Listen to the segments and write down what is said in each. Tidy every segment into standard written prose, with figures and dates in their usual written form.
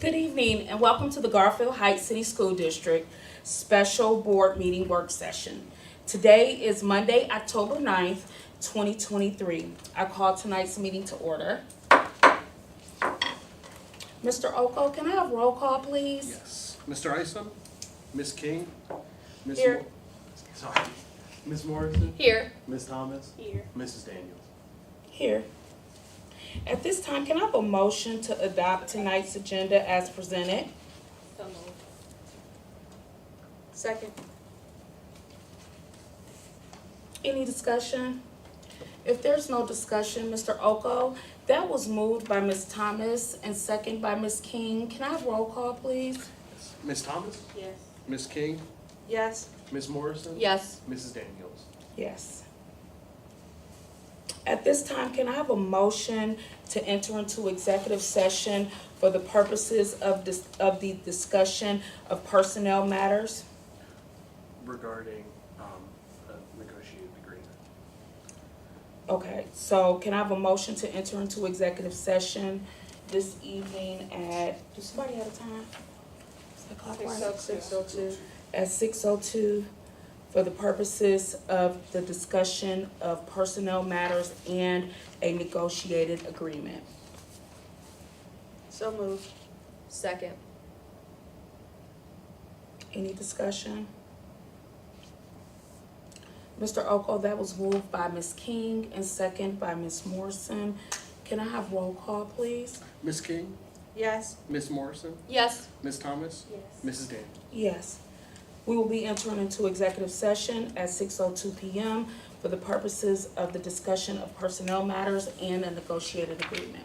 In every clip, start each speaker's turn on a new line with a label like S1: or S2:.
S1: Good evening and welcome to the Garfield Heights City School District Special Board Meeting Work Session. Today is Monday, October 9th, 2023. I call tonight's meeting to order. Mr. Oko, can I have roll call, please?
S2: Yes. Mr. Isom, Ms. King, Ms.
S1: Here.
S2: Sorry, Ms. Morrison,
S3: Here.
S2: Ms. Thomas,
S3: Here.
S2: Mrs. Daniels.
S1: Here. At this time, can I have a motion to adopt tonight's agenda as presented?
S3: So moved. Second.
S1: Any discussion? If there's no discussion, Mr. Oko, that was moved by Ms. Thomas and second by Ms. King. Can I have roll call, please?
S2: Ms. Thomas,
S3: Yes.
S2: Ms. King,
S3: Yes.
S2: Ms. Morrison,
S3: Yes.
S2: Mrs. Daniels.
S1: Yes. At this time, can I have a motion to enter into executive session for the purposes of the discussion of personnel matters?
S2: Regarding a negotiated agreement.
S1: Okay, so can I have a motion to enter into executive session this evening at, does somebody have a time? Is the clock right?
S3: 6:02.
S1: At 6:02 for the purposes of the discussion of personnel matters and a negotiated agreement.
S3: So moved. Second.
S1: Any discussion? Mr. Oko, that was moved by Ms. King and second by Ms. Morrison. Can I have roll call, please?
S2: Ms. King,
S3: Yes.
S2: Ms. Morrison,
S3: Yes.
S2: Ms. Thomas,
S3: Yes.
S2: Mrs. Daniels.
S1: Yes. We will be entering into executive session at 6:02 p.m. for the purposes of the discussion of personnel matters and a negotiated agreement.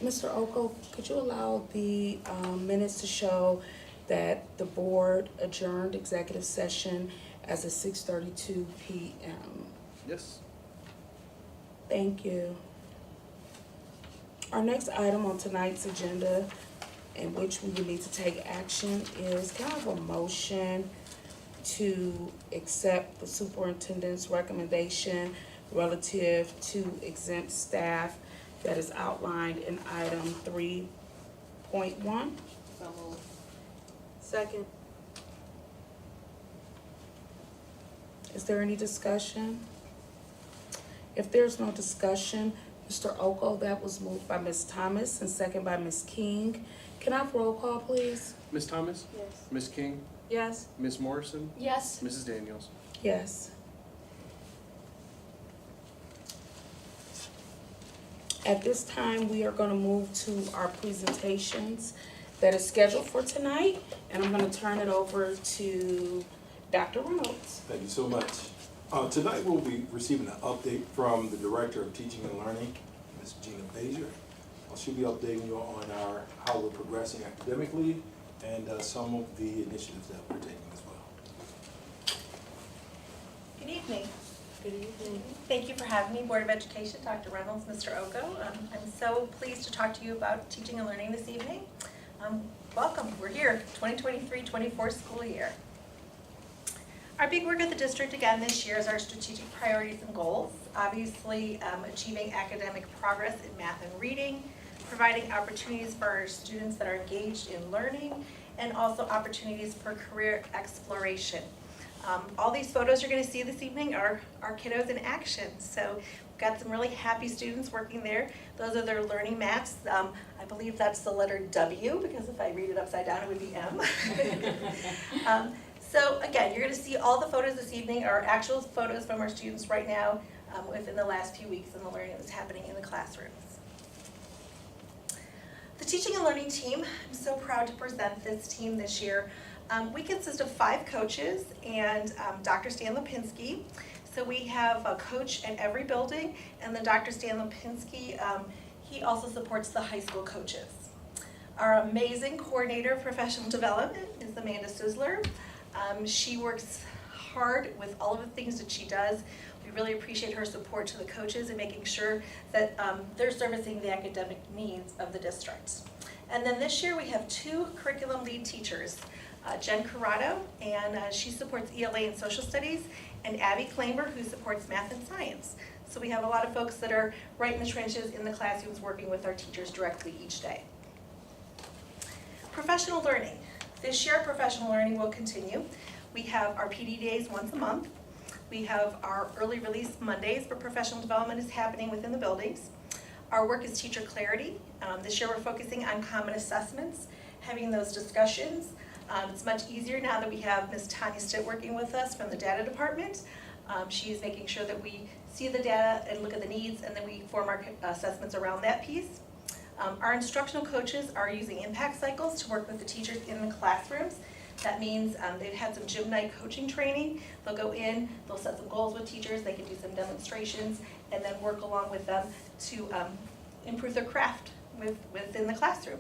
S1: Mr. Oko, could you allow the minutes to show that the board adjourned executive session as of 6:32 p.m.?
S2: Yes.
S1: Thank you. Our next item on tonight's agenda, in which we would need to take action, is can I have a motion to accept the superintendent's recommendation relative to exempt staff that is outlined in item 3.1?
S3: So moved. Second.
S1: Is there any discussion? If there's no discussion, Mr. Oko, that was moved by Ms. Thomas and second by Ms. King. Can I have roll call, please?
S2: Ms. Thomas?
S3: Yes.
S2: Ms. King?
S3: Yes.
S2: Ms. Morrison?
S3: Yes.
S2: Mrs. Daniels?
S1: Yes. At this time, we are going to move to our presentations that is scheduled for tonight, and I'm going to turn it over to Dr. Reynolds.
S4: Thank you so much. Tonight we'll be receiving an update from the Director of Teaching and Learning, Ms. Gina Bazier. She'll be updating you on how we're progressing academically and some of the initiatives that we're taking as well.
S5: Good evening.
S3: Good evening.
S5: Thank you for having me, Board of Education, Dr. Reynolds, Mr. Oko. I'm so pleased to talk to you about teaching and learning this evening. Welcome, we're here, 2023-24 school year. Our big work at the district again this year is our strategic priorities and goals. Obviously, achieving academic progress in math and reading, providing opportunities for our students that are engaged in learning, and also opportunities for career exploration. All these photos you're going to see this evening are our kiddos in action. So we've got some really happy students working there. Those are their learning mats. I believe that's the letter W, because if I read it upside down, it would be M. So again, you're going to see all the photos this evening are actual photos from our students right now within the last few weeks and the learning that's happening in the classrooms. The teaching and learning team, I'm so proud to present this team this year. We consist of 5 coaches and Dr. Stan Lipinski. So we have a coach at every building, and then Dr. Stan Lipinski, he also supports the high school coaches. Our amazing coordinator of professional development is Amanda Sizzler. She works hard with all of the things that she does. We really appreciate her support to the coaches and making sure that they're servicing the academic needs of the district. And then this year we have 2 curriculum lead teachers, Jen Corrado, and she supports ELA and social studies, and Abby Claimer, who supports math and science. So we have a lot of folks that are right in the trenches in the classrooms working with our teachers directly each day. Professional learning. This year, professional learning will continue. We have our PD days once a month. We have our early release Mondays where professional development is happening within the buildings. Our work is teacher clarity. This year we're focusing on common assessments, having those discussions. It's much easier now that we have Ms. Tanya Stitt working with us from the data department. She's making sure that we see the data and look at the needs, and then we form our assessments around that piece. Our instructional coaches are using impact cycles to work with the teachers in the classrooms. That means they've had some gym night coaching training. They'll go in, they'll set some goals with teachers, they can do some demonstrations, and then work along with them to improve their craft within the classroom.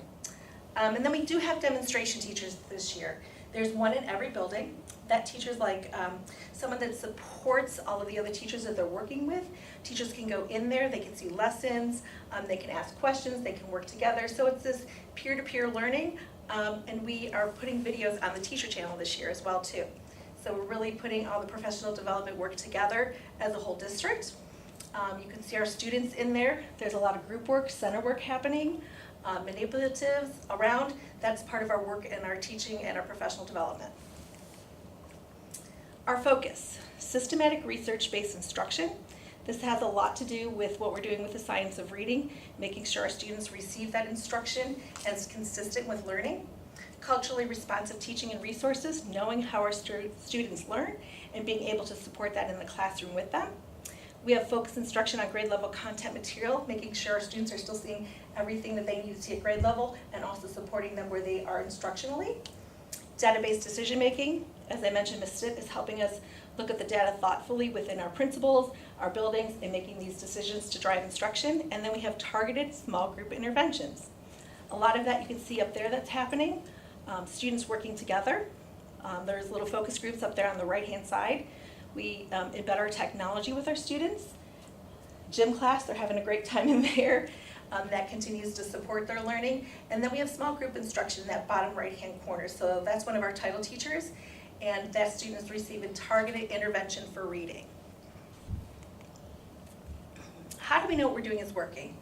S5: And then we do have demonstration teachers this year. There's one in every building. That teacher's like someone that supports all of the other teachers that they're working with. Teachers can go in there, they can see lessons, they can ask questions, they can work together. So it's this peer-to-peer learning, and we are putting videos on the teacher channel this year as well too. So we're really putting all the professional development work together as a whole district. You can see our students in there. There's a lot of group work, center work happening, manipulatives around. That's part of our work and our teaching and our professional development. Our focus, systematic research-based instruction. This has a lot to do with what we're doing with the science of reading, making sure our students receive that instruction as consistent with learning. Culturally responsive teaching and resources, knowing how our students learn and being able to support that in the classroom with them. We have focused instruction on grade level content material, making sure our students are still seeing everything that they need to see at grade level and also supporting them where they are instructionally. Data-based decision making, as I mentioned, Ms. Stitt is helping us look at the data thoughtfully within our principals, our buildings, and making these decisions to drive instruction. And then we have targeted small group interventions. A lot of that you can see up there that's happening. Students working together. There's little focus groups up there on the right-hand side. We embed our technology with our students. Gym class, they're having a great time in there. That continues to support their learning. And then we have small group instruction in that bottom right-hand corner. So that's one of our title teachers, and that student is receiving targeted intervention for reading. How do we know what we're doing is working?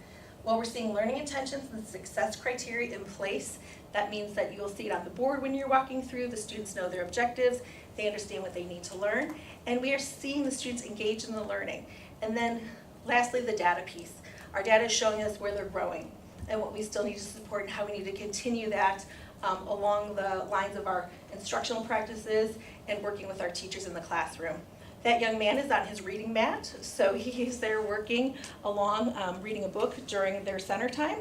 S5: Well, we're seeing learning intentions and success criteria in place. That means that you'll see it on the board when you're walking through. The students know their objectives. They understand what they need to learn. And we are seeing the students engage in the learning. And then lastly, the data piece. Our data is showing us where they're growing and what we still need to support and how we need to continue that along the lines of our instructional practices and working with our teachers in the classroom. That young man is on his reading mat, so he's there working along, reading a book during their center time.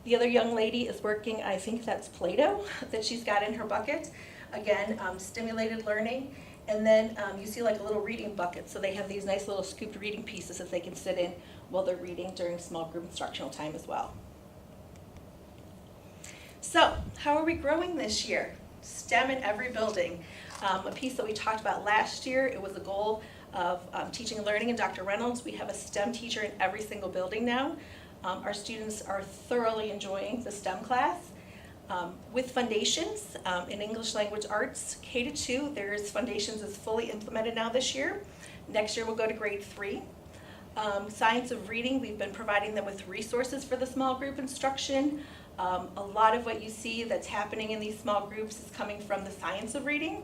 S5: The other young lady is working, I think that's Play-Doh that she's got in her bucket. Again, stimulated learning. And then you see like a little reading bucket, so they have these nice little scooped reading pieces that they can sit in while they're reading during small group instructional time as well. So, how are we growing this year? STEM in every building. A piece that we talked about last year, it was a goal of teaching and learning in Dr. Reynolds. We have a STEM teacher in every single building now. Our students are thoroughly enjoying the STEM class. With Foundations in English Language Arts, K-2, there's Foundations is fully implemented now this year. Next year we'll go to grade 3. Science of Reading, we've been providing them with resources for the small group instruction. A lot of what you see that's happening in these small groups is coming from the Science of Reading.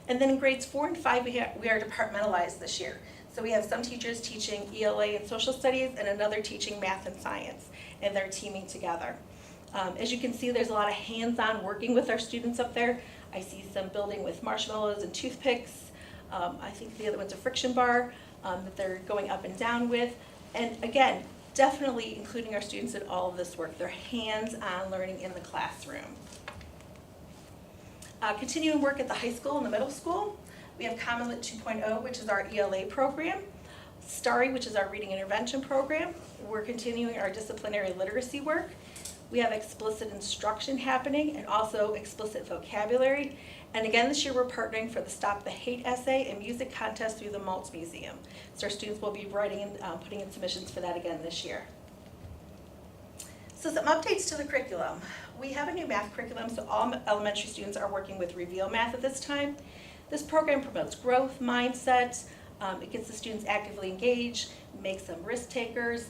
S5: And then in grades 4 and 5, we are departmentalized this year. So we have some teachers teaching ELA and social studies and another teaching math and science, and they're teaming together. As you can see, there's a lot of hands-on working with our students up there. I see some building with marshmallows and toothpicks. I think the other one's a friction bar that they're going up and down with. And again, definitely including our students in all of this work. They're hands-on learning in the classroom. Continuing work at the high school and the middle school. We have Common Lit 2.0, which is our ELA program. STARI, which is our reading intervention program. We're continuing our disciplinary literacy work. We have explicit instruction happening and also explicit vocabulary. And again, this year we're partnering for the Stop the Hate essay and music contest through the Maltz Museum. So our students will be writing and putting in submissions for that again this year. So some updates to the curriculum. We have a new math curriculum, so all elementary students are working with Reveal Math at this time. This program promotes growth, mindset. It gets the students actively engaged, makes them risk takers.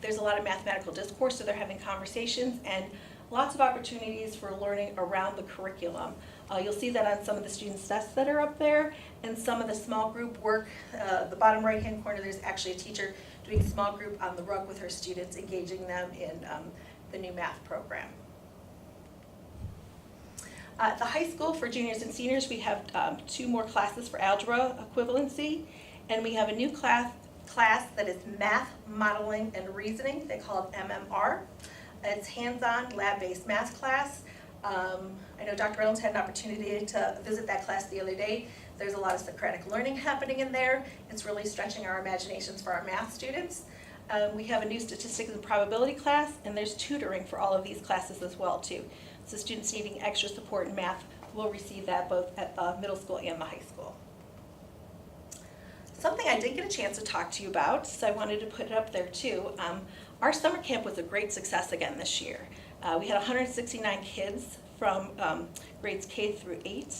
S5: There's a lot of mathematical discourse, so they're having conversations and lots of opportunities for learning around the curriculum. You'll see that on some of the students' desks that are up there and some of the small group work. The bottom right-hand corner, there's actually a teacher doing small group on the rug with her students, engaging them in the new math program. At the high school for juniors and seniors, we have 2 more classes for algebra equivalency, and we have a new class that is math, modeling, and reasoning. They call it MMR. It's hands-on, lab-based math class. I know Dr. Reynolds had an opportunity to visit that class the other day. There's a lot of Socratic learning happening in there. It's really stretching our imaginations for our math students. We have a new statistics and probability class, and there's tutoring for all of these classes as well, too. So students needing extra support in math will receive that both at the middle school and the high school. Something I didn't get a chance to talk to you about, so I wanted to put it up there too. Our summer camp was a great success again this year. We had 169 kids from grades K through 8.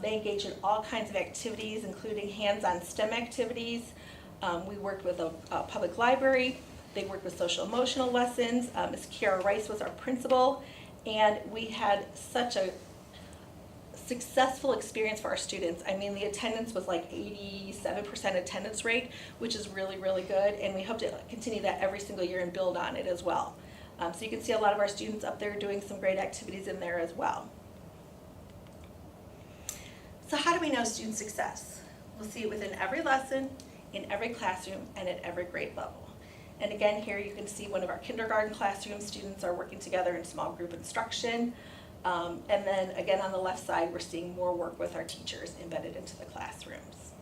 S5: They engaged in all kinds of activities, including hands-on STEM activities. We worked with a public library. They worked with social emotional lessons. Ms. Kiara Rice was our principal, and we had such a successful experience for our students. I mean, the attendance was like 87% attendance rate, which is really, really good, and we hope to continue that every single year and build on it as well. So you can see a lot of our students up there doing some great activities in there as well. So how do we know student success? We'll see it within every lesson, in every classroom, and at every grade level. And again, here you can see one of our kindergarten classroom students are working together in small group instruction. And then again on the left side, we're seeing more work with our teachers embedded into the classrooms.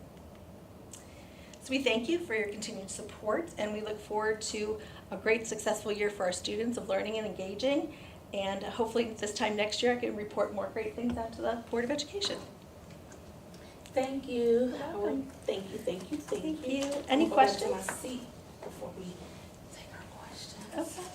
S5: So we thank you for your continued support, and we look forward to a great, successful year for our students of learning and engaging. And hopefully this time next year I can report more great things out to the Board of Education.
S1: Thank you.
S5: You're welcome.
S1: Thank you, thank you, thank you.
S5: Thank you. Any
S1: I'll go back to
S5: questions?
S1: my seat before we take our questions.
S5: Okay.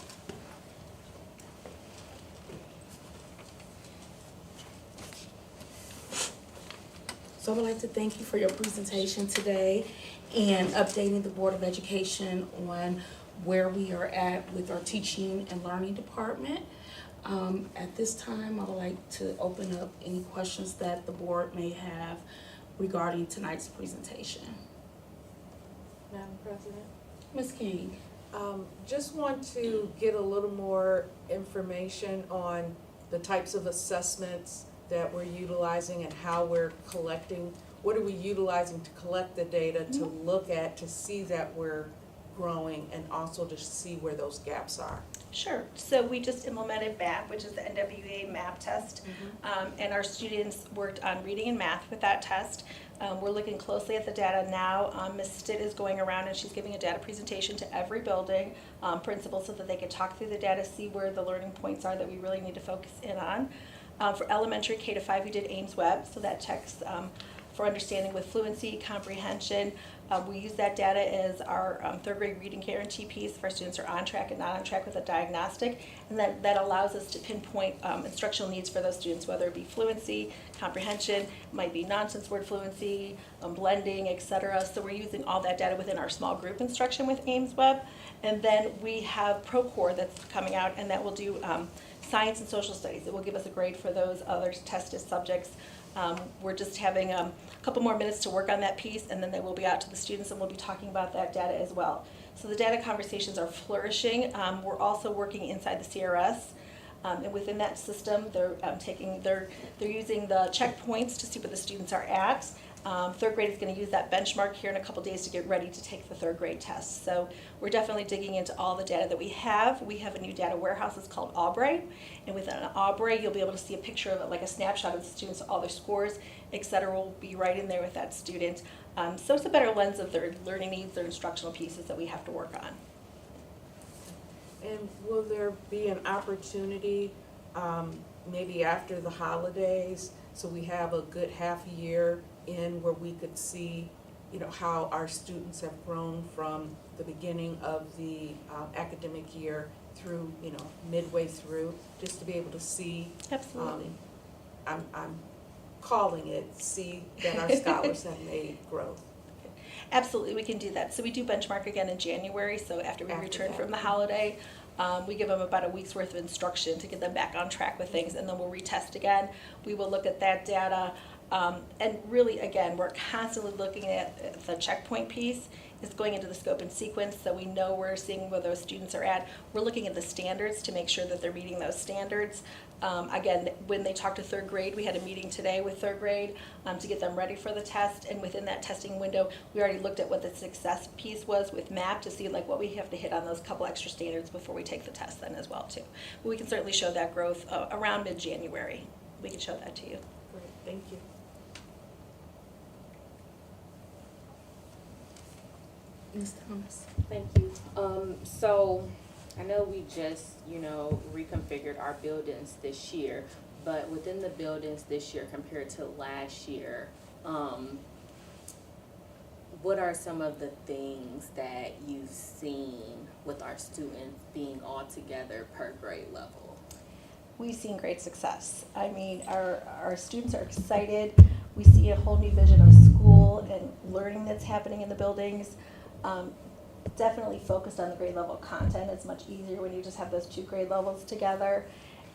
S1: So I would like to thank you for your presentation today and updating the Board of Education on where we are at with our teaching and learning department. At this time, I would like to open up any questions that the board may have regarding tonight's presentation.
S3: Madam President,
S1: Ms. King?
S3: just want to get a little more information on the types of assessments that we're utilizing and how we're collecting. What are we utilizing to collect the data, to look at, to see that we're growing, and also to see where those gaps are?
S5: Sure. So we just implemented MAP, which is the NWEA MAP test, and our students worked on reading and math with that test. We're looking closely at the data now. Ms. Stitt is going around and she's giving a data presentation to every building, principals, so that they can talk through the data, see where the learning points are that we really need to focus in on. For elementary K to 5, we did Ames Web, so that checks for understanding with fluency, comprehension. We use that data as our third grade reading guarantee piece if our students are on track and not on track with a diagnostic, and that allows us to pinpoint instructional needs for those students, whether it be fluency, comprehension, might be nonsense word fluency, blending, etc. So we're using all that data within our small group instruction with Ames Web. And then we have ProCore that's coming out, and that will do science and social studies. It will give us a grade for those other tested subjects. We're just having a couple more minutes to work on that piece, and then they will be out to the students, and we'll be talking about that data as well. So the data conversations are flourishing. We're also working inside the CRS, and within that system, they're using the checkpoints to see where the students are at. Third grade is going to use that benchmark here in a couple days to get ready to take the third grade test. So we're definitely digging into all the data that we have. We have a new data warehouse. It's called Aubrey. And within Aubrey, you'll be able to see a picture of it, like a snapshot of the students, all their scores, et cetera, will be right in there with that student. So it's a better lens of their learning needs, their instructional pieces that we have to work on.
S3: And will there be an opportunity, maybe after the holidays, so we have a good half a year in where we could see, how our students have grown from the beginning of the academic year through, midway through, just to be able to see.
S5: Absolutely.
S3: I'm calling it, see that our scholars have made growth.
S5: Absolutely, we can do that. So we do benchmark again in January, so after we
S3: After
S5: return
S3: that.
S5: from the holiday, we give them about a week's worth of instruction to get them back on track with things, and then we'll retest again. We will look at that data, and really, again, we're constantly looking at the checkpoint piece. It's going into the scope and sequence, so we know we're seeing where those students are at. We're looking at the standards to make sure that they're meeting those standards. Again, when they talk to third grade, we had a meeting today with third grade to get them ready for the test, and within that testing window, we already looked at what the success piece was with MAP to see like what we have to hit on those couple extra standards before we take the test then as well too. But we can certainly show that growth around mid-January. We can show that to you.
S3: Great, thank you.
S1: Ms. Thomas?
S6: Thank you. So I know we just, reconfigured our buildings this year, but within the buildings this year compared to last year, what are some of the things that you've seen with our students being all together per grade level?
S5: We've seen great success. I mean, our students are excited. We see a whole new vision of school and learning that's happening in the buildings. Definitely focused on the grade level content. It's much easier when you just have those two grade levels together.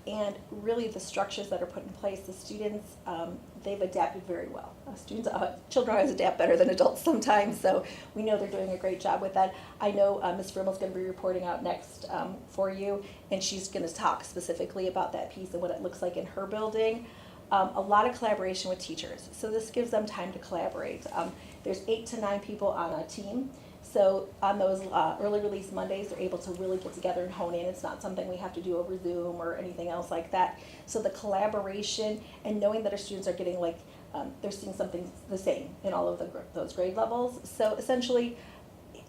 S5: And really the structures that are put in place, the students, they've adapted very well. Children always adapt better than adults sometimes, so we know they're doing a great job with that. I know Ms. Frimmel's going to be reporting out next for you, and she's going to talk specifically about that piece and what it looks like in her building. A lot of collaboration with teachers, so this gives them time to collaborate. There's 8 to 9 people on a team. So on those early release Mondays, they're able to really get together and hone in. It's not something we have to do over Zoom or anything else like that. So the collaboration and knowing that our students are getting like
S7: they're seeing something the same in all of those grade levels. So essentially,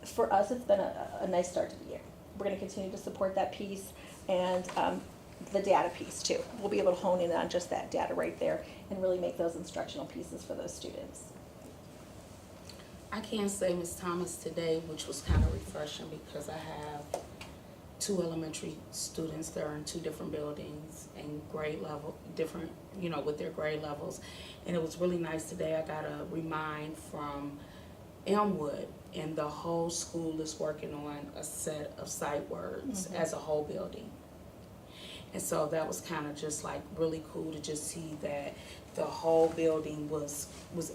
S7: for us, it's been a nice start to the year. We're going to continue to support that piece and the data piece too. We'll be able to hone in on just that data right there and really make those instructional pieces for those students.
S1: I can't say Ms. Thomas today, which was kind of refreshing because I have 2 elementary students that are in 2 different buildings and grade level, different, with their grade levels. And it was really nice today. I got a remind from Elmwood, and the whole school is working on a set of sight words as a whole building. And so that was kind of just like really cool to just see that the whole building was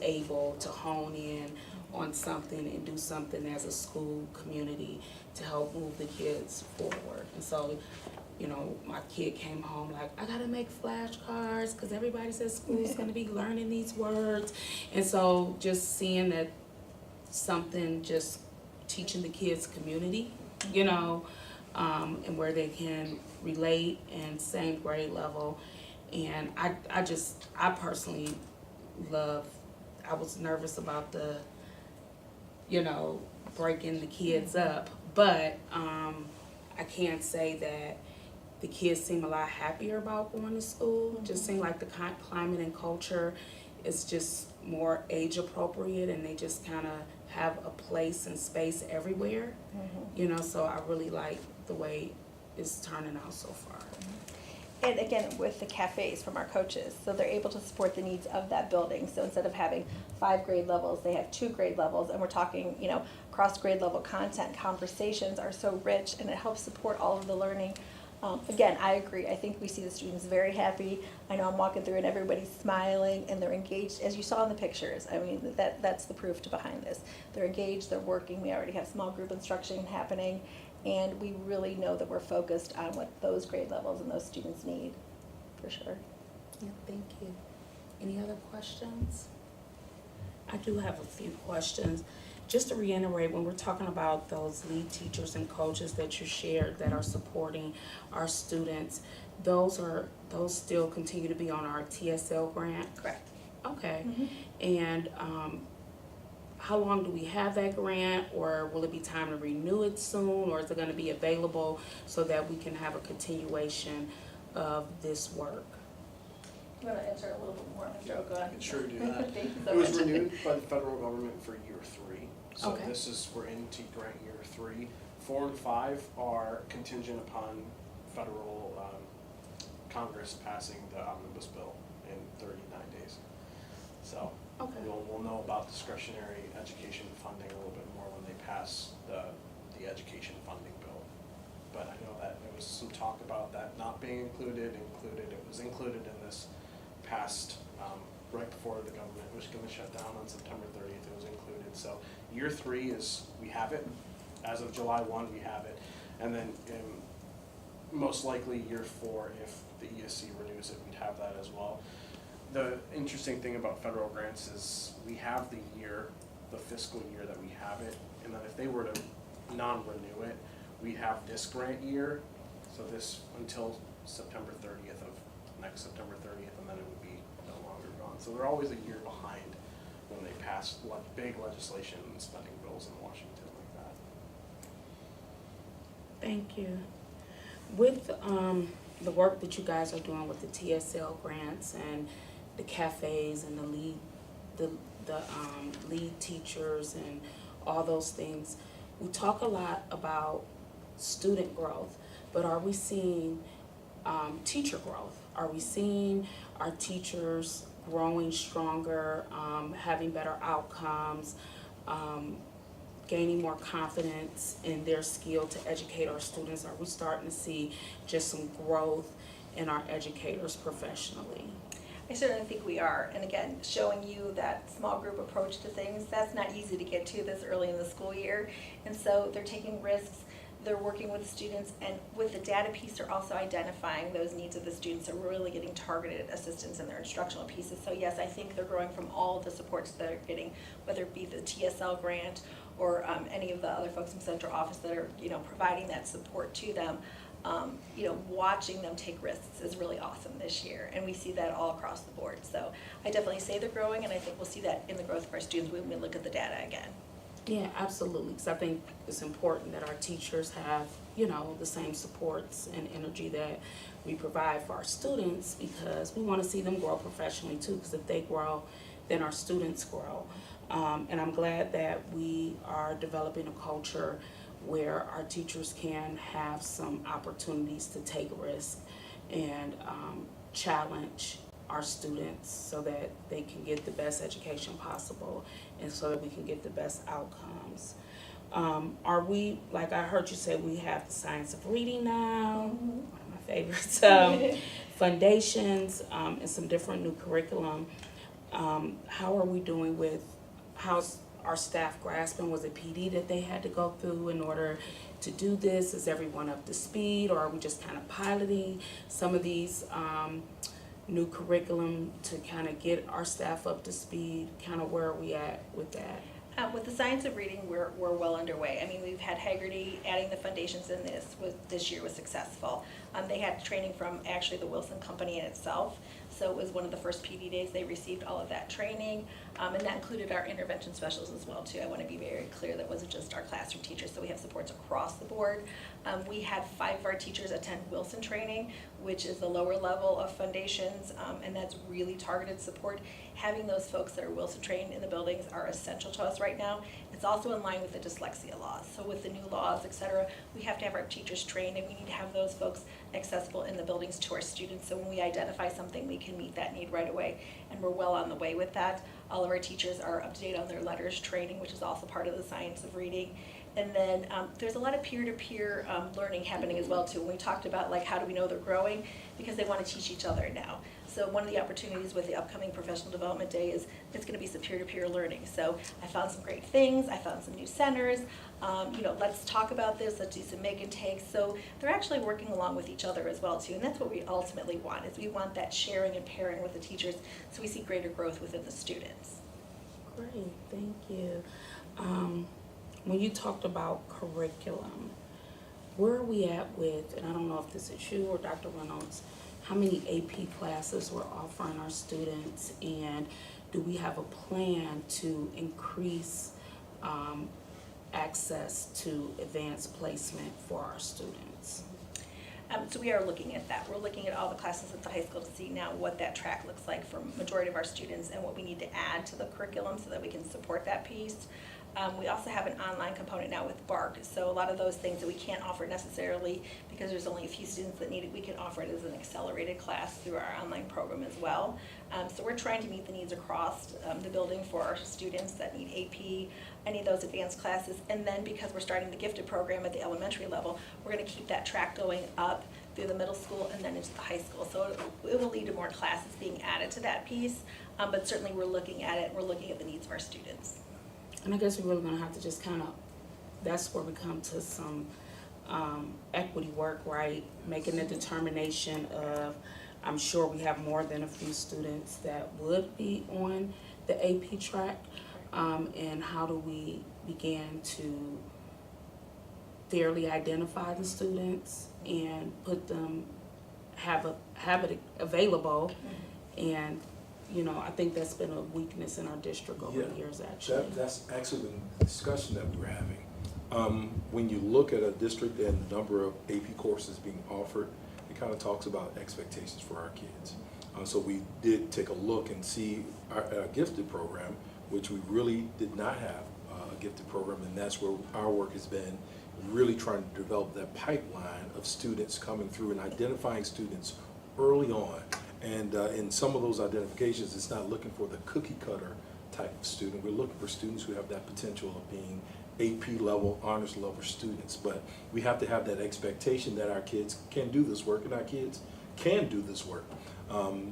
S1: able to hone in on something and do something as a school community to help move the kids forward. And so, my kid came home like, I gotta make flashcards because everybody says school's gonna be learning these words. And so just seeing that something just teaching the kids community, and where they can relate and same grade level. And I personally love, I was nervous about the, breaking the kids up, but I can't say that the kids seem a lot happier about going to school. Just seem like the climate and culture is just more age appropriate, and they just kind of have a place and space everywhere. So I really like the way it's turning out so far.
S7: And again, with the cafes from our coaches, so they're able to support the needs of that building. So instead of having 5 grade levels, they have 2 grade levels, and we're talking, cross grade level content. Conversations are so rich, and it helps support all of the learning. Again, I agree. I think we see the students very happy. I know I'm walking through and everybody's smiling and they're engaged, as you saw in the pictures. I mean, that's the proof behind this. They're engaged, they're working. We already have small group instruction happening, and we really know that we're focused on what those grade levels and those students need, for sure.
S1: Yeah, thank you. Any other questions? I do have a few questions. Just to reiterate, when we're talking about those lead teachers and coaches that you shared that are supporting our students, those still continue to be on our TSL grant?
S7: Correct.
S1: Okay. And how long do we have that grant, or will it be time to renew it soon, or is it going to be available so that we can have a continuation of this work?
S7: You want to answer a little bit more, Mr. Oka?
S2: I can sure do that.
S7: Thank you so
S2: It was
S7: much.
S2: renewed by the federal government for year 3. So
S1: Okay.
S2: we're into grant year 3. 4 and 5 are contingent upon federal Congress passing the omnibus bill in 39 days. So
S1: Okay.
S2: we'll know about discretionary education funding a little bit more when they pass the education funding bill. But I know that there was some talk about that not being included. It was included in this past, right before the government was going to shut down on September 30th, it was included. So year 3 we have it. As of July 1, we have it. And then most likely year 4, if the ESC renews it, we'd have that as well. The interesting thing about federal grants is we have the fiscal year that we have it. And then if they were to non-renew it, we'd have this grant year. So this until September 30th of next September 30th, and then it would be no longer gone. So they're always a year behind when they pass big legislation and spending bills in Washington like that.
S1: Thank you. With the work that you guys are doing with the TSL grants and the cafes and the lead teachers and all those things, we talk a lot about student growth, but are we seeing teacher growth? Are we seeing our teachers growing stronger, having better outcomes, gaining more confidence in their skill to educate our students? Are we starting to see just some growth in our educators professionally?
S7: I certainly think we are. And again, showing you that small group approach to things, that's not easy to get to this early in the school year. And so they're taking risks, they're working with the students, and with the data piece, they're also identifying those needs of the students. So we're really getting targeted assistance in their instructional pieces. So yes, I think they're growing from all of the supports that they're getting, whether it be the TSL grant or any of the other folks in central office that are, providing that support to them. watching them take risks is really awesome this year, and we see that all across the board. So I definitely say they're growing, and I think we'll see that in the growth of our students when we look at the data again.
S1: Yeah, absolutely, because I think it's important that our teachers have, the same supports and energy that we provide for our students, because we want to see them grow professionally too, because if they grow, then our students grow. And I'm glad that we are developing a culture where our teachers can have some opportunities to take risks and challenge our students so that they can get the best education possible and so that we can get the best outcomes. Are we, like I heard you say, we have the science of reading now, one of my favorites, foundations, and some different new curriculum. How are we doing with, how's our staff grasping? Was it PD that they had to go through in order to do this? Is everyone up to speed, or are we just kind of piloting some of these new curriculum to kind of get our staff up to speed? Kind of where are we at with that?
S7: With the science of reading, we're well underway. I mean, we've had Haggerty adding the foundations in this year was successful. They had training from actually the Wilson Company in itself, so it was one of the first PD days they received all of that training, and that included our intervention specialists as well too. I want to be very clear that wasn't just our classroom teachers, so we have supports across the board. We had 5 of our teachers attend Wilson training, which is the lower level of foundations, and that's really targeted support. Having those folks that are Wilson trained in the buildings are essential to us right now. It's also in line with the dyslexia laws. So with the new laws, et cetera, we have to have our teachers trained, and we need to have those folks accessible in the buildings to our students. So when we identify something, we can meet that need right away, and we're well on the way with that. All of our teachers are up to date on their letters training, which is also part of the science of reading. And then there's a lot of peer-to-peer learning happening as well too. When we talked about like how do we know they're growing, because they want to teach each other now. So one of the opportunities with the upcoming Professional Development Day is it's going to be some peer-to-peer learning. So I found some great things. I found some new centers. Let's talk about this. Let's do some make and take. So they're actually working along with each other as well too. And that's what we ultimately want, is we want that sharing and pairing with the teachers so we see greater growth within the students.
S1: Great, thank you. When you talked about curriculum, where are we at with, and I don't know if this is you or Dr. Reynolds, how many AP classes we're offering our students, and do we have a plan to increase access to advanced placement for our students?
S7: So we are looking at that. We're looking at all the classes at the high school to see now what that track looks like for majority of our students and what we need to add to the curriculum so that we can support that piece. We also have an online component now with BARC, so a lot of those things that we can't offer necessarily because there's only a few students that need it, we can offer it as an accelerated class through our online program as well. So we're trying to meet the needs across the building for our students that need AP, any of those advanced classes, and then because we're starting the gifted program at the elementary level, we're going to keep that track going up through the middle school and then into the high school. So it will lead to more classes being added to that piece, but certainly we're looking at it, we're looking at the needs of our students.
S1: And I guess we're really gonna have to just kind of, that's where we come to some equity work, right? Making a determination of, I'm sure we have more than a few students that would be on the AP track. And how do we begin to fairly identify the students and put them, have it available. And I think that's been a weakness in our district over the years, actually.
S4: That's actually the discussion that we were having. When you look at a district and the number of AP courses being offered, it kind of talks about expectations for our kids. So we did take a look and see our gifted program, which we really did not have a gifted program, and that's where our work has been, really trying to develop that pipeline of students coming through and identifying students early on. And in some of those identifications, it's not looking for the cookie cutter type of student. We're looking for students who have that potential of being AP level, honors level students. But we have to have that expectation that our kids can do this work and our kids can do this work.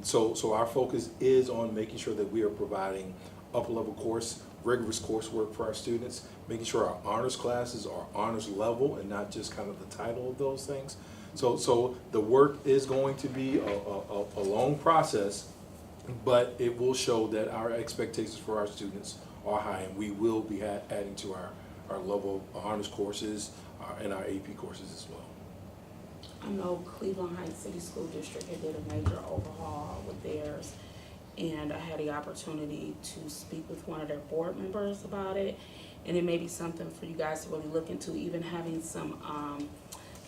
S4: So our focus is on making sure that we are providing upper level course, rigorous coursework for our students, making sure our honors classes are honors level and not just kind of the title of those things. So the work is going to be a long process, but it will show that our expectations for our students are high, and we will be adding to our level of honors courses and our AP courses as well.
S1: I know Cleveland Heights City School District had did a major overhaul with theirs. And I had the opportunity to speak with one of their board members about it. And it may be something for you guys to really look into, even having some,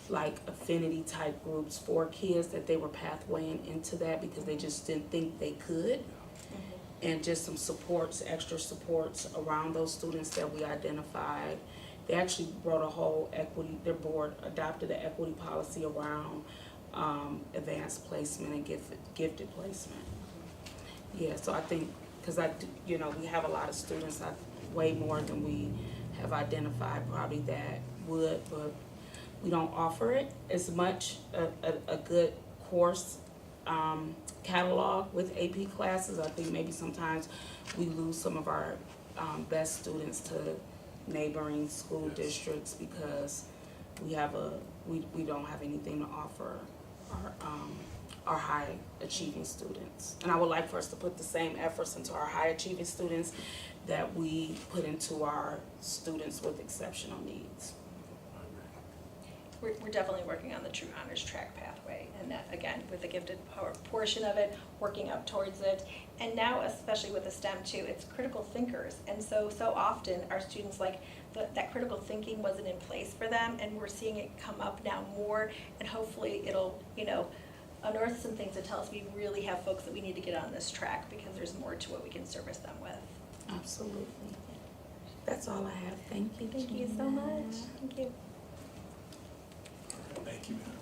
S1: like affinity type groups for kids that they were pathwaying into that because they just didn't think they could. And just some supports, extra supports around those students that we identified. They actually wrote a whole equity, their board adopted an equity policy around advanced placement and gifted placement. Yeah, so I think, because we have a lot of students, way more than we have identified probably that would, but we don't offer it as much, a good course catalog with AP classes. I think maybe sometimes we lose some of our best students to neighboring school districts because we don't have anything to offer our high achieving students. And I would like for us to put the same efforts into our high achieving students that we put into our students with exceptional needs.
S7: We're definitely working on the True Honors Track pathway, and that, again, with the gifted portion of it, working up towards it. And now, especially with the STEM too, it's critical thinkers. And so often our students, like, that critical thinking wasn't in place for them, and we're seeing it come up now more, and hopefully it'll, unearth some things that tell us we really have folks that we need to get on this track because there's more to what we can service them with.
S1: Absolutely. That's all I have. Thank you.
S7: Thank you so much. Thank you.
S4: Thank you, ma'am.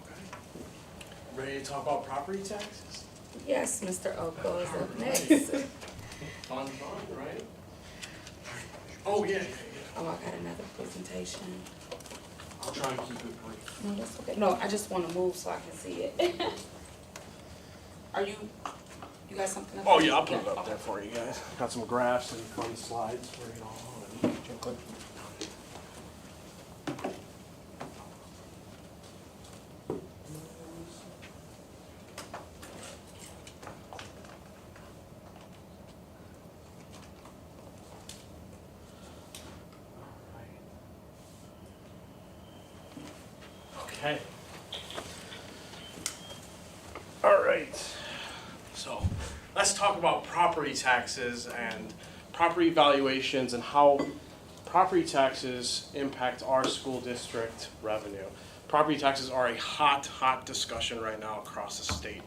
S2: Okay. Ready to talk about property taxes?
S1: Yes, Mr. Oko is up next.
S2: Fun, right? Oh, yeah.
S1: Oh, I got another presentation.
S2: I'll try and keep it brief.
S1: No, that's okay. No, I just want to move so I can see it. Are you got something up?
S2: Oh, yeah, I'll put it up
S1: okay.
S2: there for you guys. Got some graphs and fun slides for you all. Okay. All right. So let's talk about property taxes and property valuations and how property taxes impact our school district revenue. Property taxes are a hot discussion right now across the state.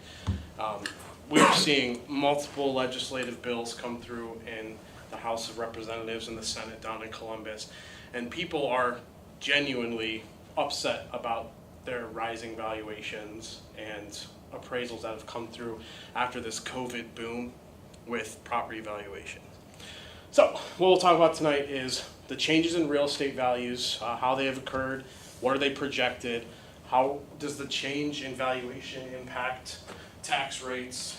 S2: We are seeing multiple legislative bills come through in the House of Representatives and the Senate down in Columbus, and people are genuinely upset about their rising valuations and appraisals that have come through after this COVID boom with property valuations. So what we'll talk about tonight is the changes in real estate values, how they have occurred, what are they projected, how does the change in valuation impact tax rates,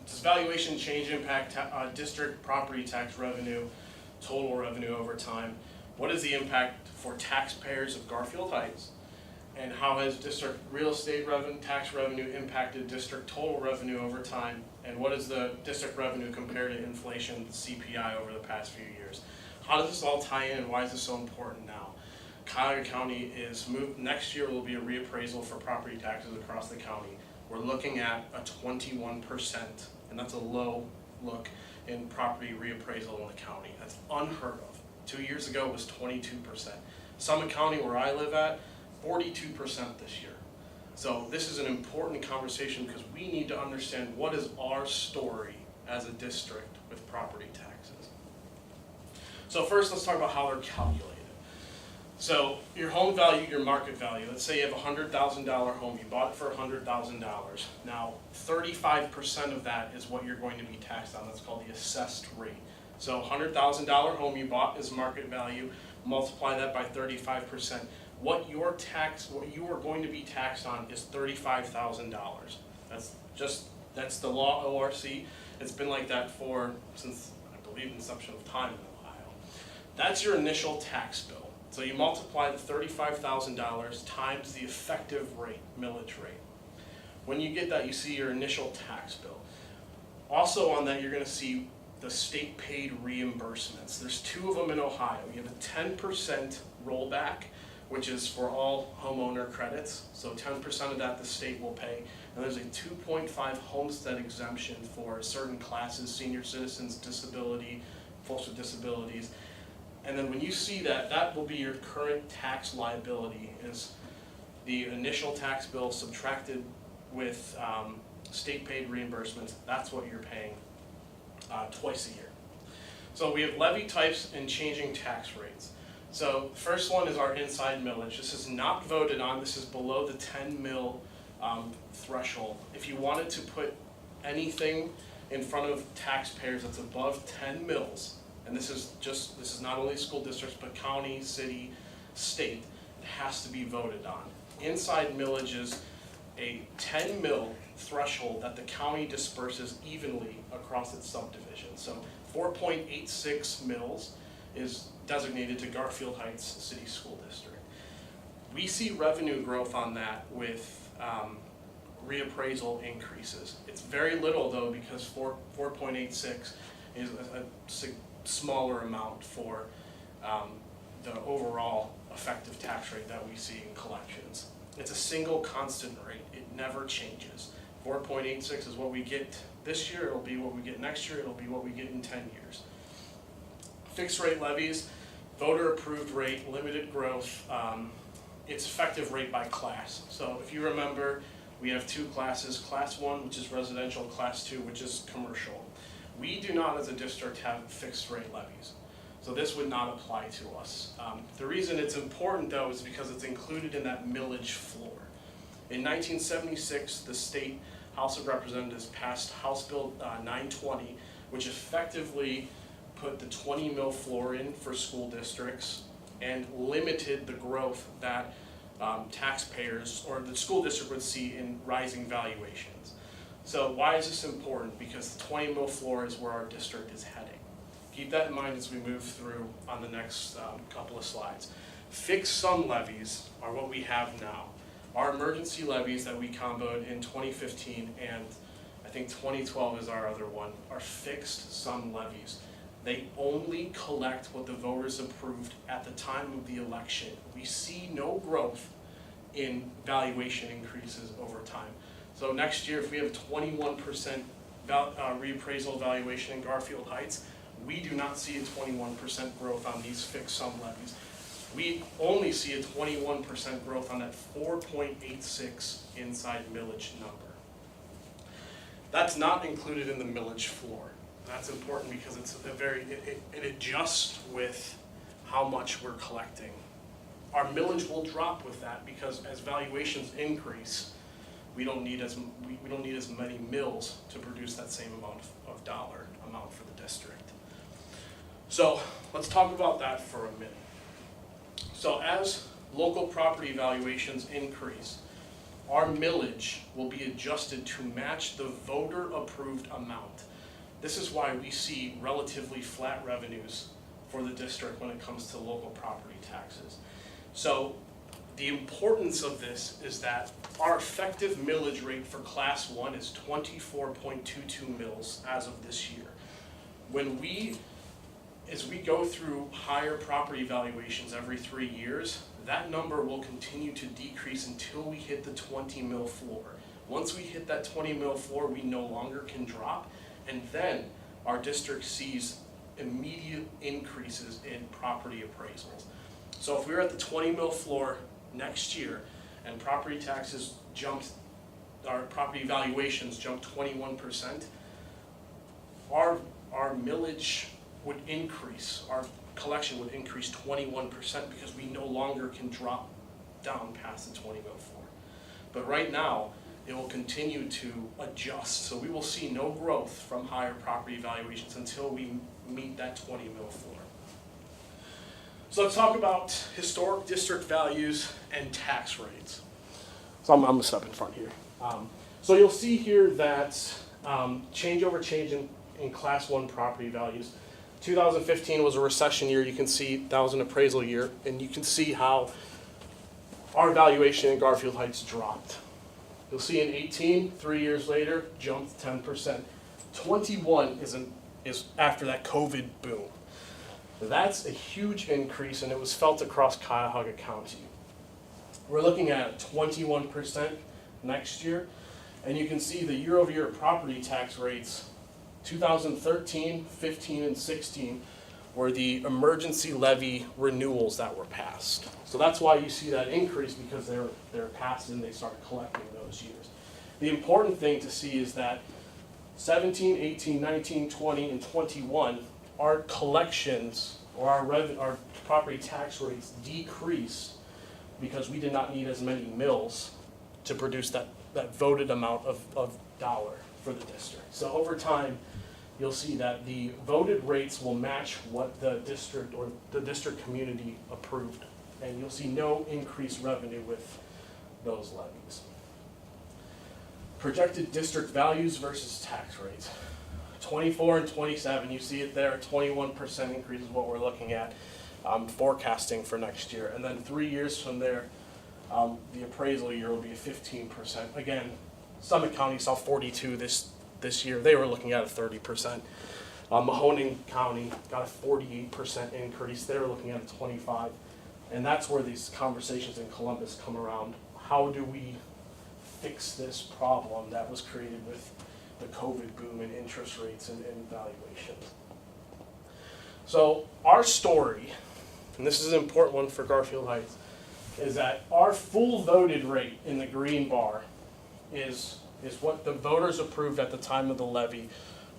S2: does valuation change impact district property tax revenue, total revenue over time, what is the impact for taxpayers of Garfield Heights, and how has district real estate tax revenue impacted district total revenue over time, and what is the district revenue compared to inflation, CPI, over the past few years. How does this all tie in, and why is this so important now? Cuyahoga County next year will be a reappraisal for property taxes across the county. We're looking at a 21%, and that's a low look in property reappraisal in the county. That's unheard of. 2 years ago it was 22%. Summit County, where I live at, 42% this year. So this is an important conversation because we need to understand what is our story as a district with property taxes. So first, let's talk about how they're calculated. So your home value, your market value, let's say you have a $100,000 home, you bought it for $100,000. Now 35% of that is what you're going to be taxed on. That's called the assessed rate. So $100,000 home you bought is market value, multiply that by 35%. What you are going to be taxed on is $35,000. That's the law ORC. It's been like that since I believe inception of time in Ohio. That's your initial tax bill. So you multiply the $35,000 times the effective rate, millage rate. When you get that, you see your initial tax bill. Also on that, you're going to see the state paid reimbursements. There's 2 of them in Ohio. You have a 10% rollback, which is for all homeowner credits. So 10% of that the state will pay. And there's a 2.5 homestead exemption for certain classes, senior citizens, disability, folks with disabilities. And then when you see that, that will be your current tax liability, is the initial tax bill subtracted with state paid reimbursements. That's what you're paying twice a year. So we have levy types and changing tax rates. So first one is our inside millage. This is not voted on. This is below the 10 mil threshold. If you wanted to put anything in front of taxpayers that's above 10 mils, and this is not only school districts, but county, city, state, it has to be voted on. Inside millage is a 10 mil threshold that the county disperses evenly across its subdivision. So 4.86 mils is designated to Garfield Heights City School District. We see revenue growth on that with reappraisal increases. It's very little though, because 4.86 is a smaller amount for the overall effective tax rate that we see in collections. It's a single constant rate. It never changes. 4.86 is what we get this year. It'll be what we get next year. It'll be what we get in 10 years. Fixed rate levies, voter approved rate, limited growth. It's effective rate by class. So if you remember, we have 2 classes, class 1, which is residential, class 2, which is commercial. We do not, as a district, have fixed rate levies. So this would not apply to us. The reason it's important though is because it's included in that millage floor. In 1976, the state House of Representatives passed House Bill 920, which effectively put the 20 mil floor in for school districts and limited the growth that taxpayers or the school district would see in rising valuations. So why is this important? Because the 20 mil floor is where our district is heading. Keep that in mind as we move through on the next couple of slides. Fixed sum levies are what we have now. Our emergency levies that we comboed in 2015 and I think 2012 is our other one, are fixed sum levies. They only collect what the voters approved at the time of the election. We see no growth in valuation increases over time. So next year, if we have 21% reappraisal valuation in Garfield Heights, we do not see a 21% growth on these fixed sum levies. We only see a 21% growth on that 4.86 inside millage number. That's not included in the millage floor. That's important because it's it adjusts with how much we're collecting. Our millage will drop with that because as valuations increase, we don't need as many mills to produce that same amount of dollar amount for the district. So let's talk about that for a minute. So as local property valuations increase, our millage will be adjusted to match the voter-approved amount. This is why we see relatively flat revenues for the district when it comes to local property taxes. So the importance of this is that our effective millage rate for class 1 is 24.22 mils as of this year. As we go through higher property valuations every 3 years, that number will continue to decrease until we hit the 20 mil floor. Once we hit that 20 mil floor, we no longer can drop, and then our district sees immediate increases in property appraisals. So if we're at the 20 mil floor next year and property taxes our property valuations jumped 21%, our millage would increase, our collection would increase 21% because we no longer can drop down past the 20 mil floor. But right now, it will continue to adjust. So we will see no growth from higher property valuations until we meet that 20 mil floor. So let's talk about historic district values and tax rates. So I'm gonna step in front here. So you'll see here that change in class 1 property values. 2015 was a recession year. You can see that was an appraisal year, and you can see how our valuation in Garfield Heights dropped. You'll see in 18, 3 years later, jumped 10%. 21 is is after that COVID boom. That's a huge increase, and it was felt across Cuyahoga County. We're looking at 21% next year, and you can see the year-over-year property tax rates, 2013, 15, and 16 were the emergency levy renewals that were passed. So that's why you see that increase, because they're passed and they start collecting those years. The important thing to see is that 17, 18, 19, 20, and 21, our collections or our property tax rates decreased because we did not need as many mills to produce that voted amount of dollar for the district. So over time, you'll see that the voted rates will match what the district or the district community approved, and you'll see no increased revenue with those levies. Projected district values versus tax rates. 24 and 27, you see it there, 21% increase is what we're looking at, forecasting for next year. And then 3 years from there, the appraisal year will be 15%. Again, Summit County saw 42 this year. They were looking at a 30%. Mahoning County got a 48% increase. They were looking at a 25%. And that's where these conversations in Columbus come around. How do we fix this problem that was created with the COVID boom in interest rates and valuations? So our story, and this is an important one for Garfield Heights, is that our full voted rate in the green bar is what the voters approved at the time of the levy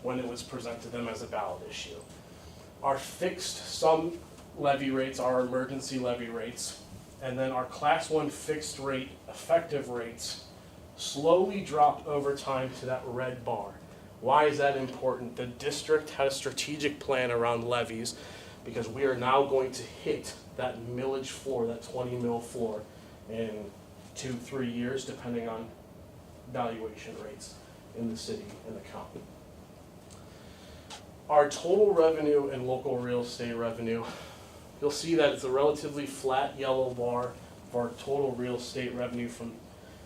S2: when it was presented to them as a ballot issue. Our fixed sum levy rates are our emergency levy rates, and then our Class 1 fixed rate effective rates slowly drop over time to that red bar. Why is that important? The district had a strategic plan around levies because we are now going to hit that millage floor, that 20 mil floor, in 2-3 years, depending on valuation rates in the city and the county. Our total revenue and local real estate revenue, you'll see that it's a relatively flat yellow bar for our total real estate revenue from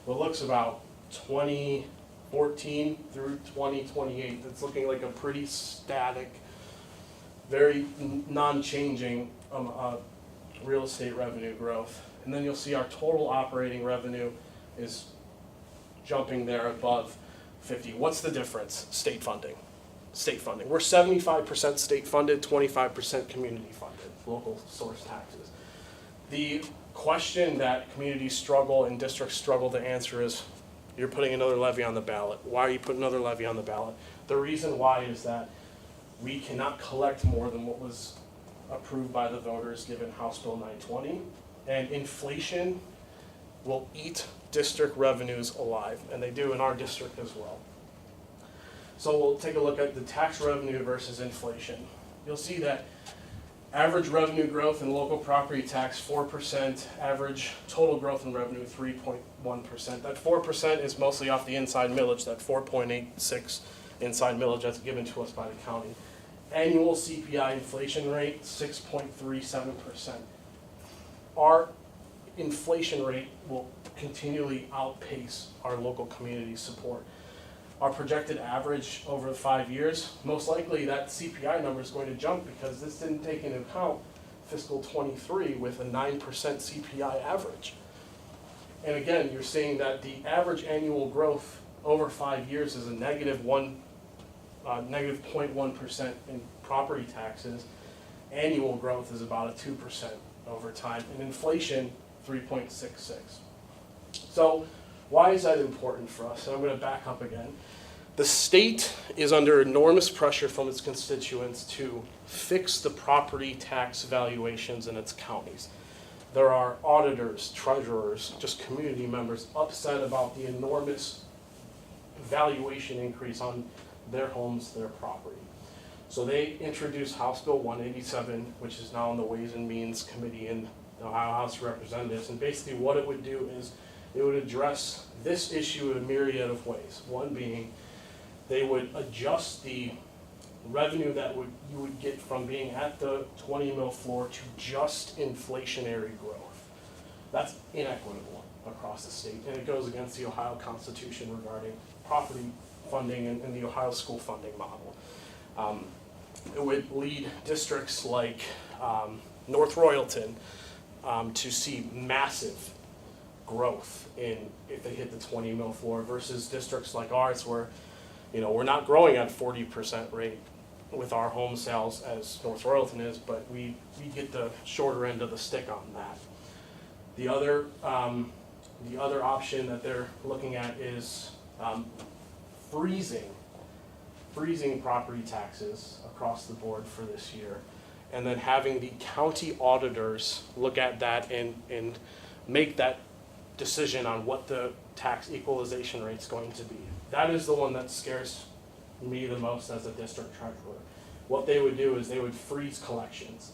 S2: what looks about 2014 through 2028. It's looking like a pretty static, very non-changing real estate revenue growth. And then you'll see our total operating revenue is jumping there above 50. What's the difference? State funding. State funding. We're 75% state funded, 25% community funded, local source taxes. The question that communities struggle and districts struggle to answer is, you're putting another levy on the ballot. Why are you putting another levy on the ballot? The reason why is that we cannot collect more than what was approved by the voters given House Bill 920, and inflation will eat district revenues alive, and they do in our district as well. So we'll take a look at the tax revenue versus inflation. You'll see that average revenue growth in local property tax 4%, average total growth in revenue 3.1%. That 4% is mostly off the inside millage, that 4.86 inside millage that's given to us by the county. Annual CPI inflation rate 6.37%. Our inflation rate will continually outpace our local community support. Our projected average over 5 years, most likely that CPI number is going to jump because this didn't take into account fiscal 23 with a 9% CPI average. And again, you're seeing that the average annual growth over 5 years is a negative 0.1% in property taxes. Annual growth is about a 2% over time, and inflation 3.66. So why is that important for us? And I'm going to back up again. The state is under enormous pressure from its constituents to fix the property tax valuations in its counties. There are auditors, treasurers, just community members upset about the enormous valuation increase on their homes, their property. So they introduced House Bill 187, which is now in the Ways and Means Committee in the Ohio House of Representatives. And basically what it would do is it would address this issue in a myriad of ways. One being they would adjust the revenue that you would get from being at the 20 mil floor to just inflationary growth. That's inequitable across the state, and it goes against the Ohio Constitution regarding property funding and the Ohio school funding model. it would lead districts like North Royalton to see massive growth in if they hit the 20 mil floor versus districts like ours where, you know, we're not growing at 40% rate with our home sales as North Royalton is, but we get the shorter end of the stick on that. The other option that they're looking at is freezing property taxes across the board for this year, and then having the county auditors look at that and make that decision on what the tax equalization rate's going to be. That is the one that scares me the most as a district treasurer. What they would do is they would freeze collections.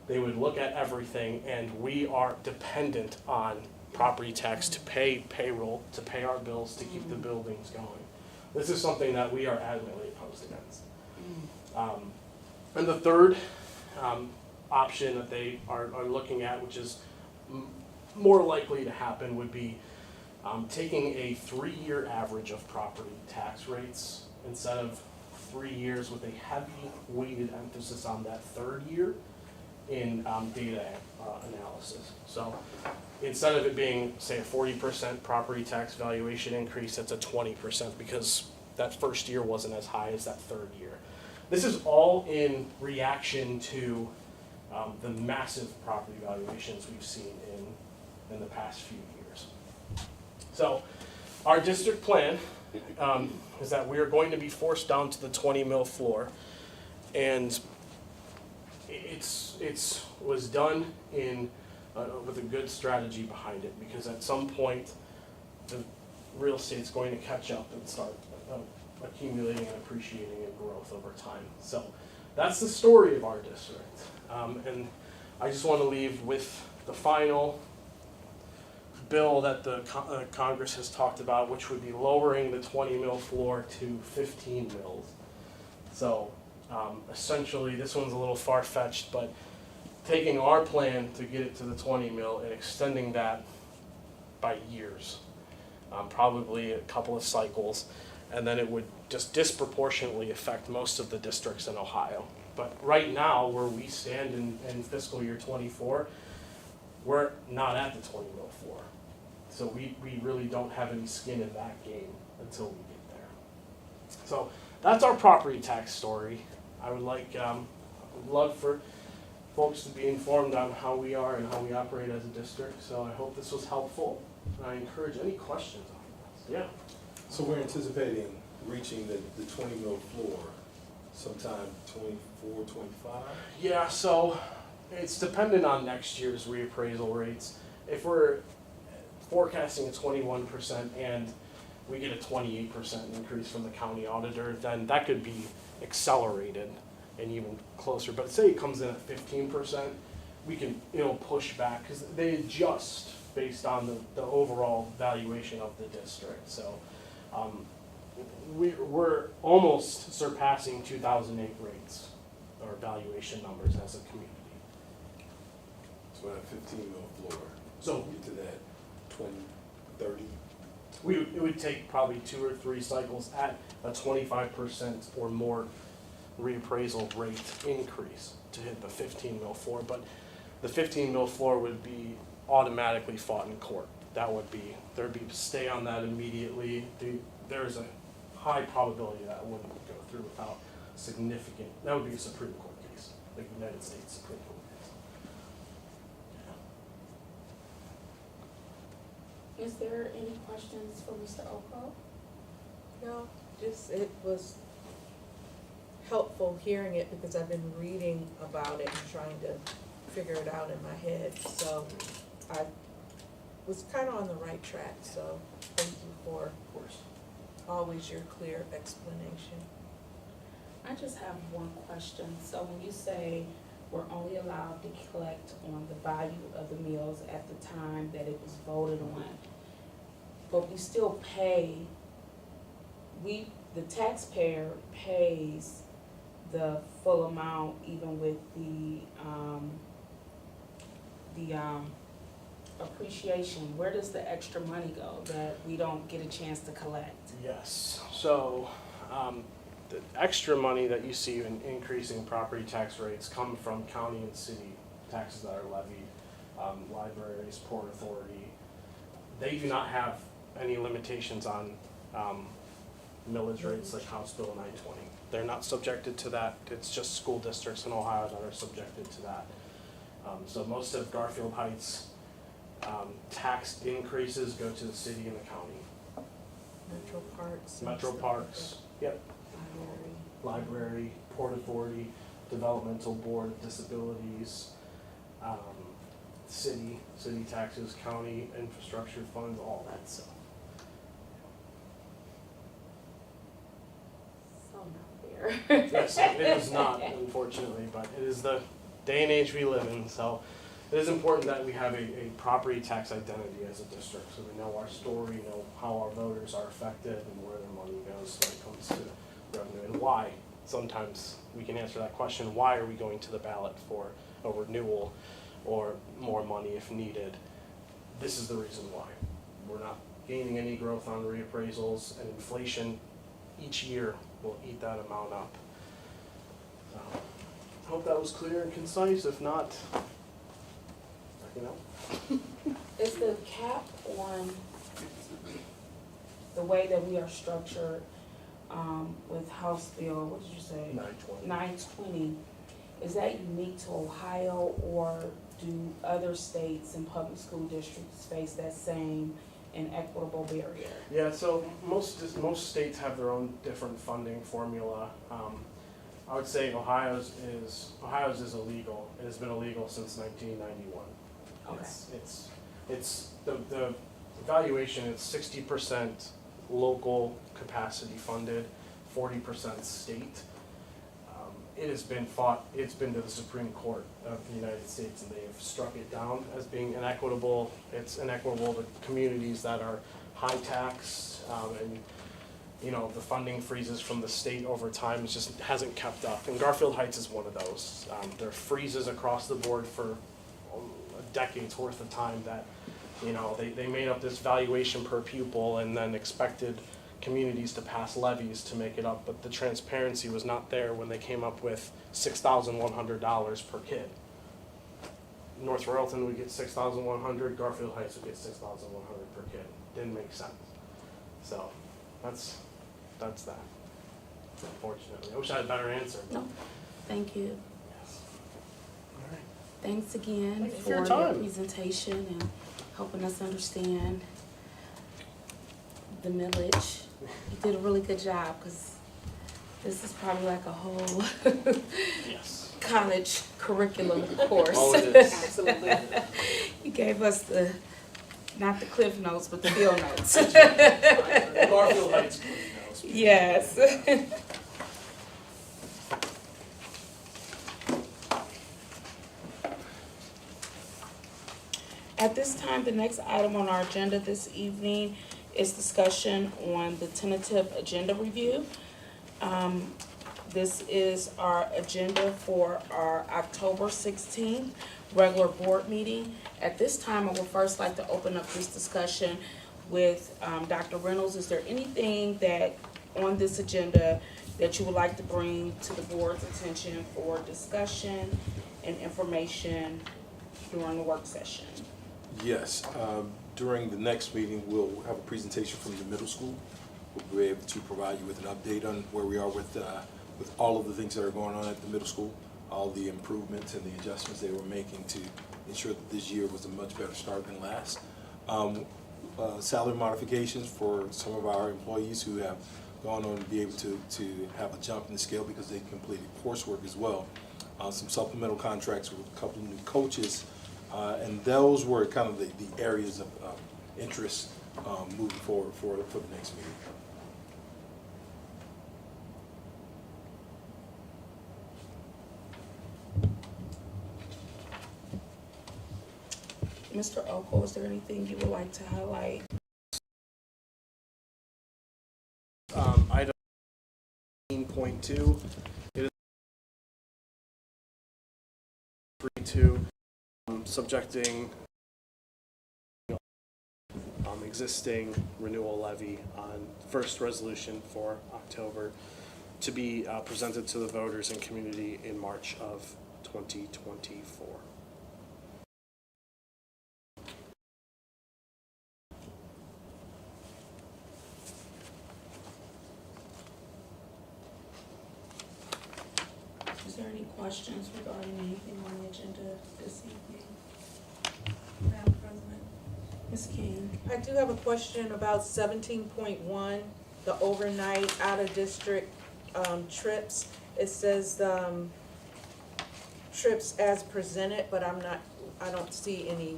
S2: They would look at everything, and we are dependent on property tax to pay payroll, to pay our bills, to keep the buildings going. This is something that we are adamantly opposed against. And the third option that they are looking at, which is more likely to happen, would be taking a 3-year average of property tax rates instead of 3 years, with a heavy weighted emphasis on that third year in data analysis. So instead of it being, say, a 40% property tax valuation increase, it's a 20% because that first year wasn't as high as that third year. This is all in reaction to the massive property valuations we've seen in the past few years. So our district plan is that we are going to be forced down to the 20 mil floor, and it's was done in with a good strategy behind it, because at some point the real estate's going to catch up and start accumulating and appreciating in growth over time. So that's the story of our district, and I just want to leave with the final bill that the Congress has talked about, which would be lowering the 20 mil floor to 15 mils. So essentially, this one's a little far-fetched, but taking our plan to get it to the 20 mil and extending that by years, probably a couple of cycles, and then it would just disproportionately affect most of the districts in Ohio. But right now, where we stand in fiscal year 24, we're not at the 20 mil floor. So we really don't have any skin in that game until we get there. So that's our property tax story. I would love for folks to be informed on how we are and how we operate as a district. So I hope this was helpful. And I encourage any questions on this. Yeah.
S4: So we're anticipating reaching the 20 mil floor sometime 24, 25?
S2: Yeah, so it's dependent on next year's reappraisal rates. If we're forecasting a 21% and we get a 28% increase from the county auditor, then that could be accelerated and even closer. But say it comes in at 15%, it'll push back because they adjust based on the overall valuation of the district. So we're almost surpassing 2008 rates or valuation numbers as a community.
S4: So at 15 mil floor,
S2: So
S4: get to that 20, 30.
S2: it would take probably 2 or 3 cycles at a 25% or more reappraisal rate increase to hit the 15 mil floor. But the 15 mil floor would be automatically fought in court. There'd be stay on that immediately. There's a high probability that wouldn't go through without significant, that would be a Supreme Court case, like United States Supreme Court case.
S1: Is there any questions for Mr. Oko?
S3: No, just it was helpful hearing it because I've been reading about it and trying to figure it out in my head. So I was kind of on the right track, so thank you for
S2: Of course.
S3: always your clear explanation.
S1: I just have one question. So when you say we're only allowed to collect on the value of the meals at the time that it was voted on, but we still pay, the taxpayer pays the full amount even with the appreciation. Where does the extra money go that we don't get a chance to collect?
S2: Yes, so the extra money that you see in increasing property tax rates come from county and city taxes that are levied, libraries, Port Authority. They do not have any limitations on millage rates like House Bill 920. They're not subjected to that. It's just school districts in Ohio that are subjected to that. So most of Garfield Heights tax increases go to the city and the county.
S3: Metro Parks. and
S2: Metro
S3: stuff
S2: Parks, yep,
S3: like that.
S2: library, Port Authority, Developmental Board of Disabilities, city taxes, county infrastructure funds, all that stuff.
S6: So not fair.
S2: Yes, it is not, unfortunately, but it is the day and age we live in, so it is important that we have a property tax identity as a district, so we know our story, know how our voters are affected, and where their money goes when it comes to revenue, and why. Sometimes we can answer that question, why are we going to the ballot for a renewal or more money if needed? This is the reason why. We're not gaining any growth on reappraisals, and inflation each year will eat that amount up. So, I hope that was clear and concise. If not, let me know.
S1: Is the cap on the way that we are structured, with House Bill, what did you say?
S2: 920.
S1: 920, is that unique to Ohio, or do other states and public school districts face that same inequitable barrier?
S2: Yeah, so most states have their own different funding formula. I would say Ohio's is illegal. It has been illegal since 1991.
S1: Okay.
S2: It's the evaluation. It's 60% local capacity funded, 40% state. It has been fought. It's been to the Supreme Court of the United States, and they have struck it down as being inequitable. It's inequitable to communities that are high tax, and you know, the funding freezes from the state over time just hasn't kept up. And Garfield Heights is one of those. There are freezes across the board for a decade's worth of time that, you know, they made up this valuation per pupil and then expected communities to pass levies to make it up, but the transparency was not there when they came up with $6,100 per kid. North Royalton would get $6,100, Garfield Heights would get $6,100 per kid. Didn't make sense. So that's that. Unfortunately, I wish I had a better answer.
S1: No, thank you.
S2: Yes. All right.
S1: Thanks again
S2: Thank you
S1: for
S2: for your
S1: your
S2: time.
S1: presentation and helping us understand the millage. You did a really good job, because this is probably like a whole
S2: Yes.
S1: college curriculum course.
S2: Oh, it is.
S6: Absolutely.
S1: You gave us not the cliff notes, but the field notes.
S2: Garfield Heights. knows.
S1: Yes. At this time, the next item on our agenda this evening is discussion on the tentative agenda review. This is our agenda for our October 16th regular board meeting. At this time, I would first like to open up this discussion with Dr. Reynolds. Is there anything that on this agenda that you would like to bring to the board's attention for discussion and information during the work session?
S4: Yes, during the next meeting, we'll have a presentation from the middle school. We'll be able to provide you with an update on where we are with all of the things that are going on at the middle school, all the improvements and the adjustments they were making to ensure that this year was a much better start than last. Salary modifications for some of our employees who have gone on to be able to have a jump in the scale because they completed coursework as well. Some supplemental contracts with a couple of new coaches. And those were kind of the areas of interest moving forward for the next meeting.
S1: Mr. Oko, is there anything you would like to highlight?
S2: Item 18.2, it is 3.2, subjecting existing renewal levy on first resolution for October. to be presented to the voters and community in March of 2024.
S1: Is there any questions regarding anything on the agenda this evening? Madam President? Ms. King?
S3: I do have a question about 17.1, the overnight out-of-district trips. It says trips as presented, but I don't see any,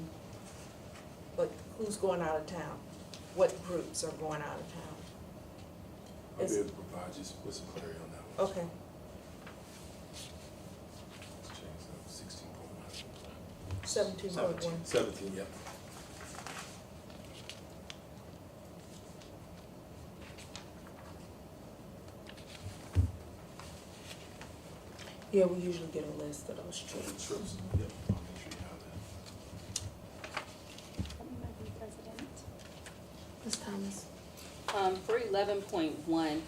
S3: like, who's going out of town? What groups are going out of town?
S4: I'll be able to provide you with some clarity on that one.
S3: Okay,
S4: Let's change that, 16.1.
S3: 17.1.
S4: 17, yep.
S1: Yeah, we usually get a list of those trips.
S4: Trips, yep, I'll make sure you have that.
S6: Madam President.
S1: Ms. Thomas?
S6: For 11.1,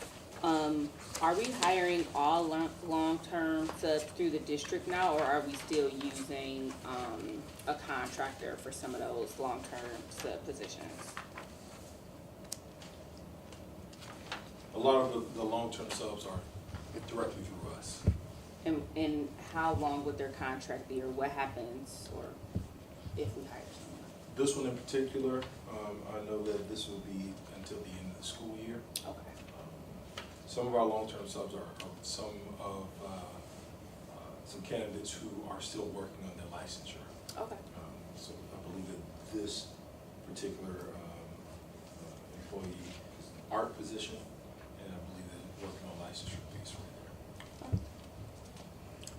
S6: are we hiring all long-term subs through the district now, or are we still using, a contractor for some of those long-term sub positions?
S4: A lot of the long-term subs are directly through us.
S6: And how long would their contract be, or what happens, or if we hire someone?
S4: This one in particular, I know that this will be until the end of the school year.
S6: Okay.
S4: Some of our long-term subs are some candidates who are still working on their licensure.
S6: Okay.
S4: So I believe that this particular employee is an art position, and I believe that working on licensure piece right there.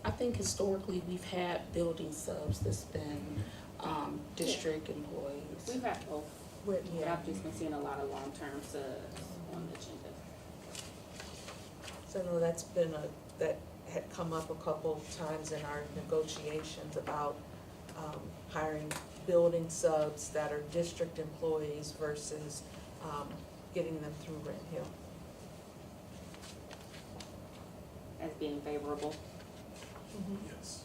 S1: I think historically, we've had building subs that's been, district employees.
S6: We've had both,
S3: With,
S6: but
S3: yeah,
S6: I've just been seeing a lot of long-term subs on the agenda.
S3: so I know that had come up a couple of times in our negotiations about hiring building subs that are district employees versus getting them through Rent Hill.
S6: As being favorable.
S4: Yes.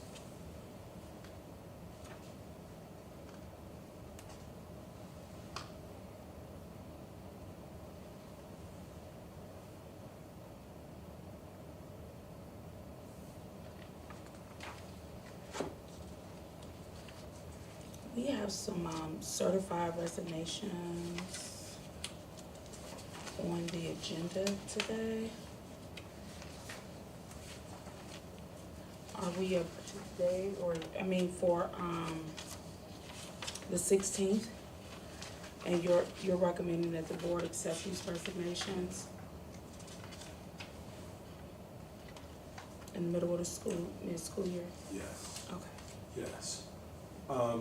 S1: We have some certified resignations on the agenda today. Are we up today, or, for the 16th? And you're recommending that the board accept these resignations in the middle of the mid-school year?
S4: Yes.
S1: Okay.
S4: Yes.
S1: I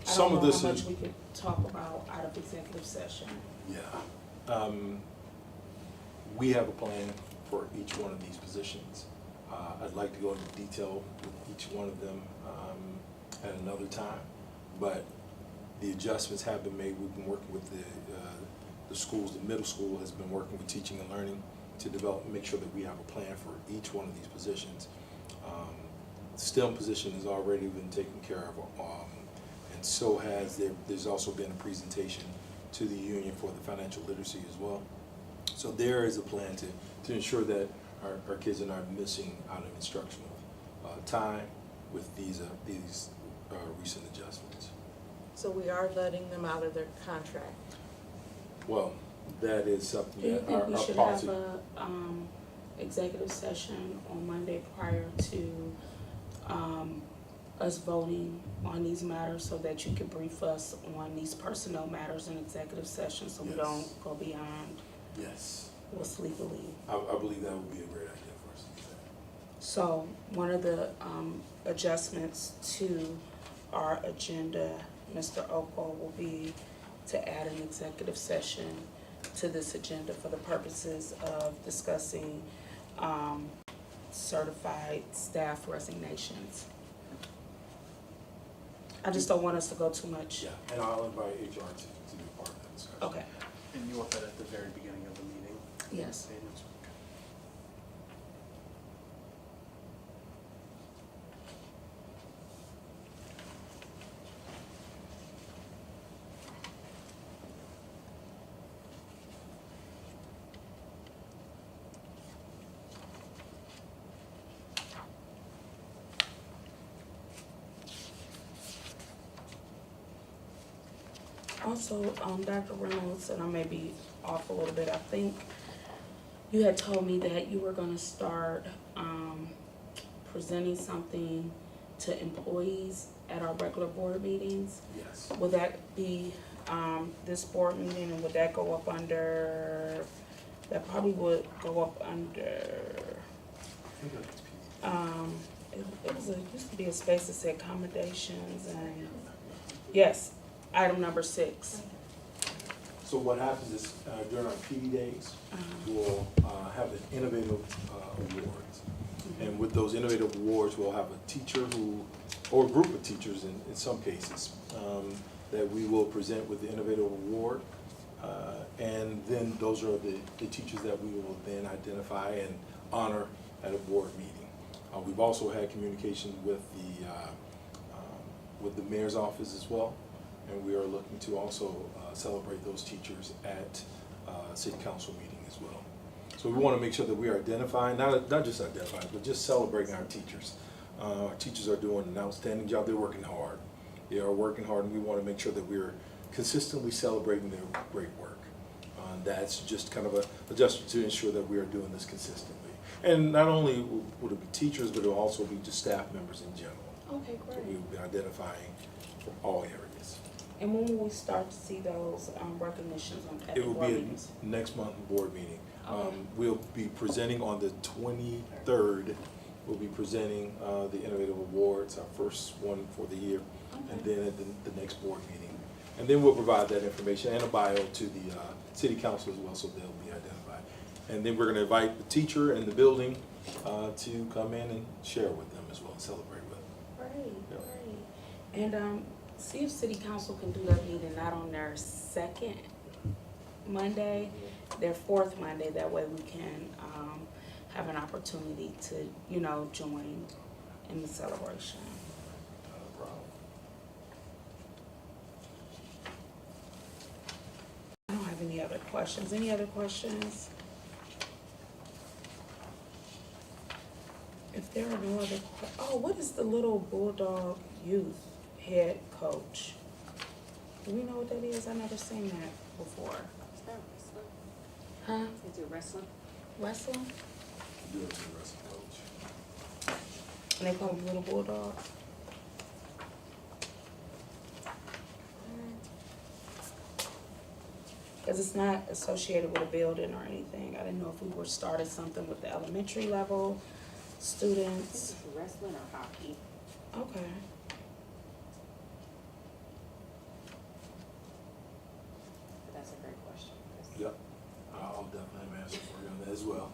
S4: Some
S1: don't
S4: of
S1: know
S4: this
S1: how
S4: is,
S1: much we could talk about out of executive session.
S4: yeah. We have a plan for each one of these positions. I'd like to go into detail with each one of them at another time, but the adjustments have been made. We've been working with the schools. The middle school has been working with teaching and learning to develop, make sure that we have a plan for each one of these positions. STEM position has already been taken care of, and so has there's also been a presentation to the union for the financial literacy as well. So there is a plan to ensure that our kids are not missing out of instructional time with these recent adjustments.
S3: So we are letting them out of their contract.
S4: Well, that is something
S1: Do you
S4: that
S1: think
S4: our
S1: we should
S4: policy.
S1: have a executive session on Monday prior to us voting on these matters, so that you can brief us on these personnel matters in executive session, so we
S4: Yes.
S1: don't go beyond
S4: Yes,
S1: what's legally?
S4: I believe that would be a great idea for us to do that.
S1: So one of the adjustments to our agenda, Mr. Oko, will be to add an executive session to this agenda for the purposes of discussing certified staff resignations. I just don't want us to go too much.
S4: Yeah, and I'll invite HR to be a part of that discussion.
S1: Okay.
S2: And you want that at the very beginning of
S1: Yes.
S2: Maintenance.
S1: Also, Dr. Reynolds, and I may be off a little bit, I think you had told me that you were gonna start, presenting something to employees at our regular board meetings.
S4: Yes.
S1: Will that be, this board meeting, and would that go up under, that probably would go up under, used to be a space that said accommodations and, yes, item number 6.
S4: So what happens is during our PD days, we'll have an innovative awards. And with those innovative awards, we'll have a teacher who, or a group of teachers in some cases, that we will present with the innovative award. And then those are the teachers that we will then identify and honor at a board meeting. We've also had communication with the mayor's office as well. And we are looking to also celebrate those teachers at city council meeting as well. So we want to make sure that we are identifying, not just identifying, but just celebrating our teachers. Our teachers are doing an outstanding job. They're working hard. They are working hard, and we want to make sure that we're consistently celebrating their great work. That's just kind of a gesture to ensure that we are doing this consistently. And not only would it be teachers, but it will also be just staff members in general.
S1: Okay,
S4: So
S1: great.
S4: we will be identifying from all areas.
S1: And when will we start to see those recognitions at the
S4: It will
S1: board
S4: be
S1: meetings?
S4: a next month board meeting.
S1: Okay.
S4: We'll be presenting on the 23rd. We'll be presenting the Innovative Awards, our first one for the year, and then at the next board meeting. And then we'll provide that information and a bio to the city council as well, so they'll be identified. And then we're going to invite the teacher and the building to come in and share with them as well and celebrate with them.
S1: Great,
S4: Yep.
S1: great. And see if city council can do that meeting not on their second Monday, their fourth Monday. That way we can have an opportunity to, join in the celebration.
S4: Not a problem.
S1: I don't have any other questions. Any other questions? If there are no other, what is the little Bulldog youth head coach? Do we know what that is? I've never seen that before.
S6: Is that wrestling?
S1: Huh?
S6: Is it wrestling?
S1: Wrestling?
S4: Do it to the rest of the coach.
S1: And they call them little Bulldogs? Because it's not associated with a building or anything. I didn't know if we were starting something with the elementary level
S6: I think
S1: students.
S6: it's wrestling or hockey.
S1: Okay.
S6: But that's a great question. 'Cause
S4: Yep. I'll definitely have an answer for you on that as well.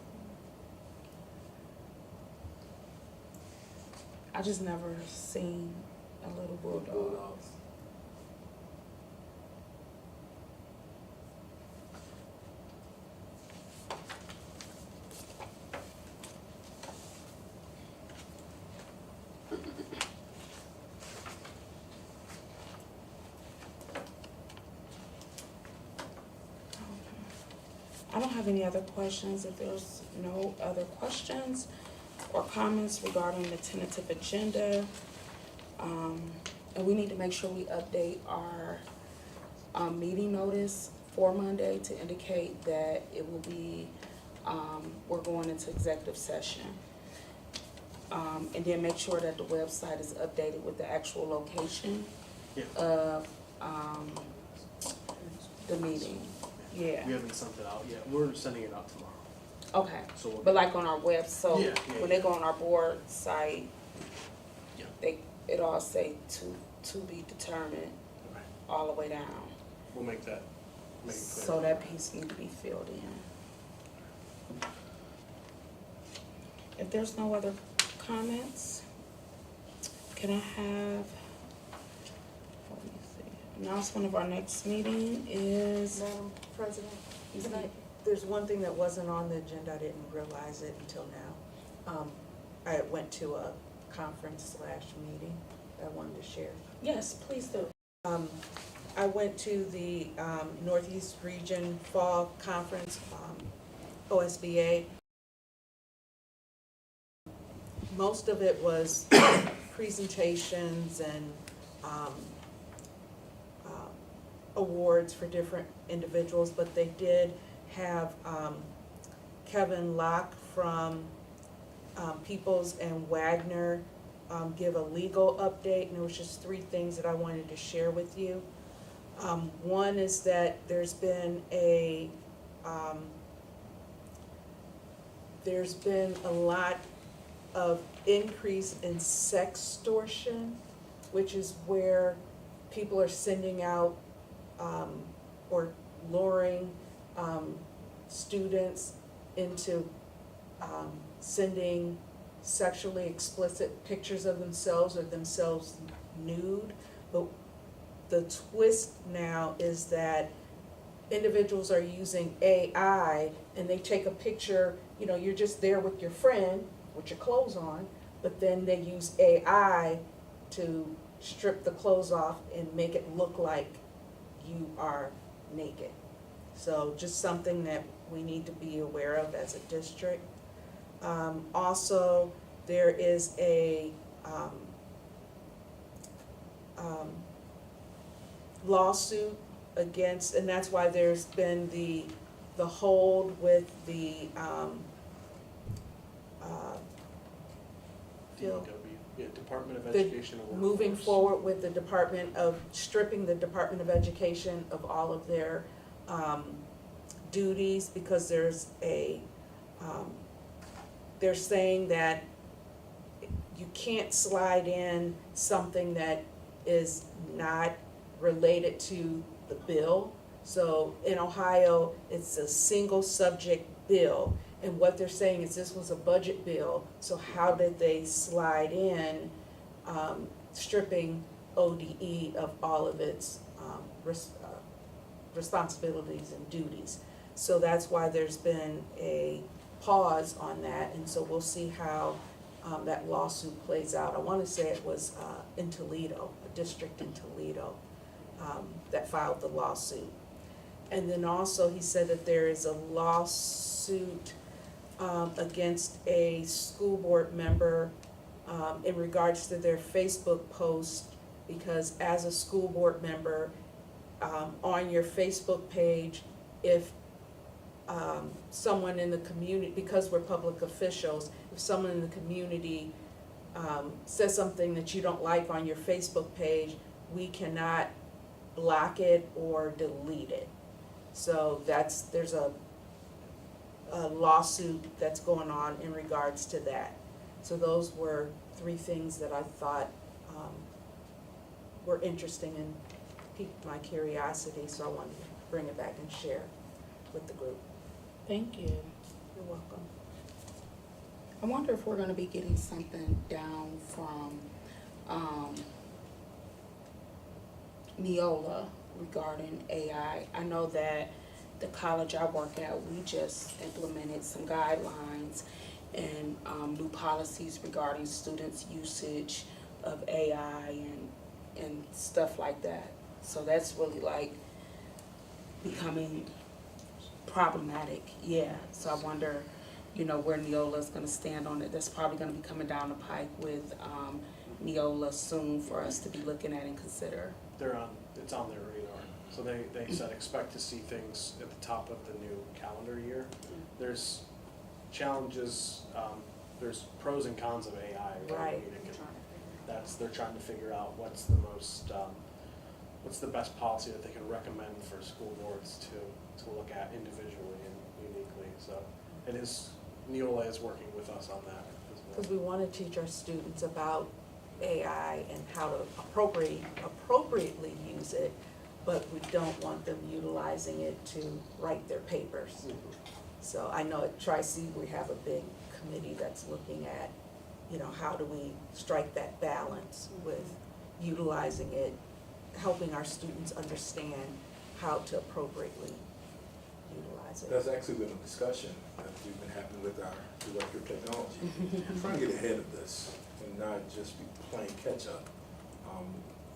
S1: I just never seen a little Bulldog.
S4: Bulldogs.
S1: I don't have any other questions. If there's no other questions or comments regarding the tentative agenda, and we need to make sure we update our meeting notice for Monday to indicate that it will be, we're going into executive session. And then make sure that the website is updated with the actual location
S2: Yeah.
S1: of the meeting. Yeah.
S2: We haven't sent it out yet. We're sending it out tomorrow.
S1: Okay.
S2: So we'll
S1: But like on our web, so
S2: Yeah,
S1: when they go on our board site,
S2: Yeah.
S1: it all say to be determined
S2: Okay.
S1: all the way down.
S2: We'll make it clear.
S1: So that piece need to be filled in. If there's no other comments, can I have, let me see, announcement of our next meeting is,
S3: Madam President, tonight, there's one thing that wasn't on the agenda, I didn't realize it until now. I went to a conference/meeting I wanted to share.
S1: Yes, please do.
S3: I went to the Northeast Region Fall Conference, OSBA. Most of it was presentations and awards for different individuals, but they did have Kevin Locke from Peoples and Wagner give a legal update, and there was just 3 things that I wanted to share with you. One is that there's been a lot of increase in sextortion, which is where people are sending out or luring students into sending sexually explicit pictures of themselves or themselves nude. But the twist now is that individuals are using AI and they take a picture, you're just there with your friend with your clothes on, but then they use AI to strip the clothes off and make it look like you are naked. So just something that we need to be aware of as a district. Also, there is a lawsuit against, and that's why there's been the hold with the
S2: Department of
S3: the
S2: Education and Workforce.
S3: moving forward with the stripping the Department of Education of all of their duties, because there's they're saying that you can't slide in something that is not related to the bill. So in Ohio, it's a single subject bill. And what they're saying is this was a budget bill, so how did they slide in stripping ODE of all of its responsibilities and duties? So that's why there's been a pause on that, and so we'll see how that lawsuit plays out. I want to say it was in Toledo, a district in Toledo, that filed the lawsuit. And then also he said that there is a lawsuit against a school board member in regards to their Facebook post, because as a school board member, on your Facebook page, if someone in the community, because we're public officials, if someone in the community says something that you don't like on your Facebook page, we cannot block it or delete it. So there's a lawsuit that's going on in regards to that. So those were 3 things that I thought were interesting and piqued my curiosity, so I wanted to bring it back and share with the group.
S1: Thank you.
S3: You're welcome.
S1: I wonder if we're gonna be getting something down from Neola regarding AI. I know that the college I work at, we just implemented some guidelines and new policies regarding students' usage of AI and stuff like that. So that's really like becoming problematic, yeah. So I wonder, where Neola's gonna stand on it. That's probably gonna be coming down the pike with Neola soon for us to be looking at and consider.
S2: It's on their radar. So they said expect to see things at the top of the new calendar year. There's challenges, there's pros and cons of AI.
S3: Right.
S2: They're trying to figure out what's the best policy that they can recommend for school boards to look at individually and uniquely. So Neola is working with us on that as well.
S3: Because we want to teach our students about AI and how to appropriately use it, but we don't want them utilizing it to write their papers.
S2: Mhm.
S3: So I know at Tri-C we have a big committee that's looking at, how do we strike that balance with utilizing it, helping our students understand how to appropriately utilize That's it.
S4: That's actually been a discussion that we've been having with our director of technology. Trying to get ahead of this and not just be playing catch-up.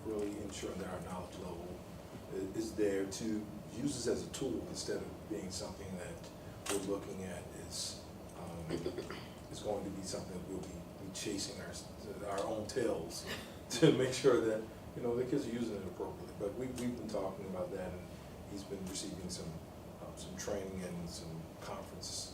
S4: Really ensuring that our knowledge level is there to use this as a tool instead of being something that we're looking at is going to be something that we'll be chasing our own tails to make sure that, you know, the kids are using it appropriately. But we've been talking about that, and he's been receiving some training and some conference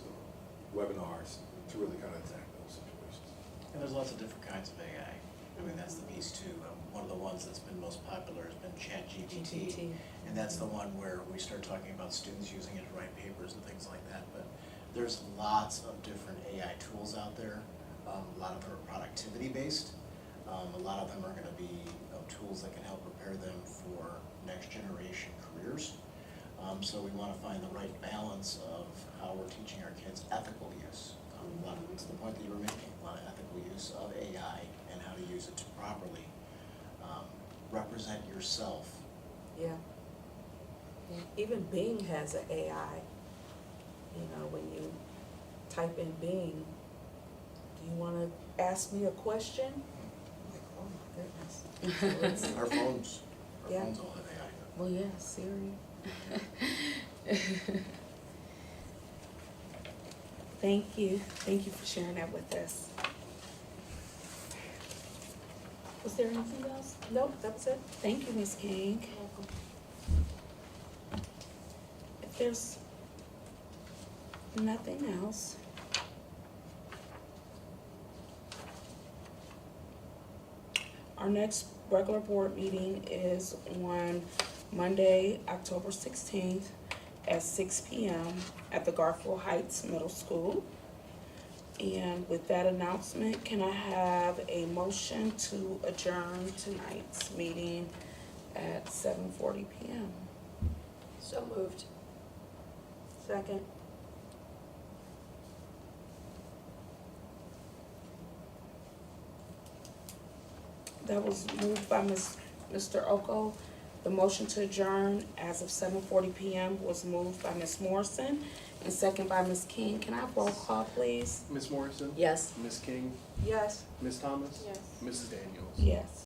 S4: webinars to really kind of attack those situations.
S8: And there's lots of different kinds of AI. I mean, that's the piece too. One of the ones that's been most popular has been ChatGPT. And that's the one where we start talking about students using it to write papers and things like that. But there's lots of different AI tools out there. A lot of them are productivity based. A lot of them are going to be tools that can help prepare them for next generation careers. So we want to find the right balance of how we're teaching our kids ethical use. A lot of, to the point that you were making, a lot of ethical use of AI and how to use it to properly represent yourself.
S3: Yeah. Yeah. Even Bing has an AI. You know, when you type in Bing, do you want to ask me a question? Like, oh my goodness. So it's-
S8: Our phones
S3: Yeah.
S8: all have AI.
S1: Well, yeah, Siri. Thank you for sharing that with us. Was there anything else?
S3: Nope, that's it.
S1: Thank you, Ms. King. If there's nothing else, our next regular board meeting is on Monday, October 16th at 6 p.m. at the Garfield Heights Middle School. And with that announcement, can I have a motion to adjourn tonight's meeting at 7:40 p.m.?
S3: So moved. Second.
S1: That was moved by Mr. Oko. The motion to adjourn as of 7:40 p.m. was moved by Ms. Morrison and second by Ms. King. Can I have roll call, please?
S2: Ms. Morrison?
S3: Yes.
S2: Ms. King?
S3: Yes.
S2: Ms. Thomas?
S6: Yes.
S2: Mrs. Daniels?
S1: Yes.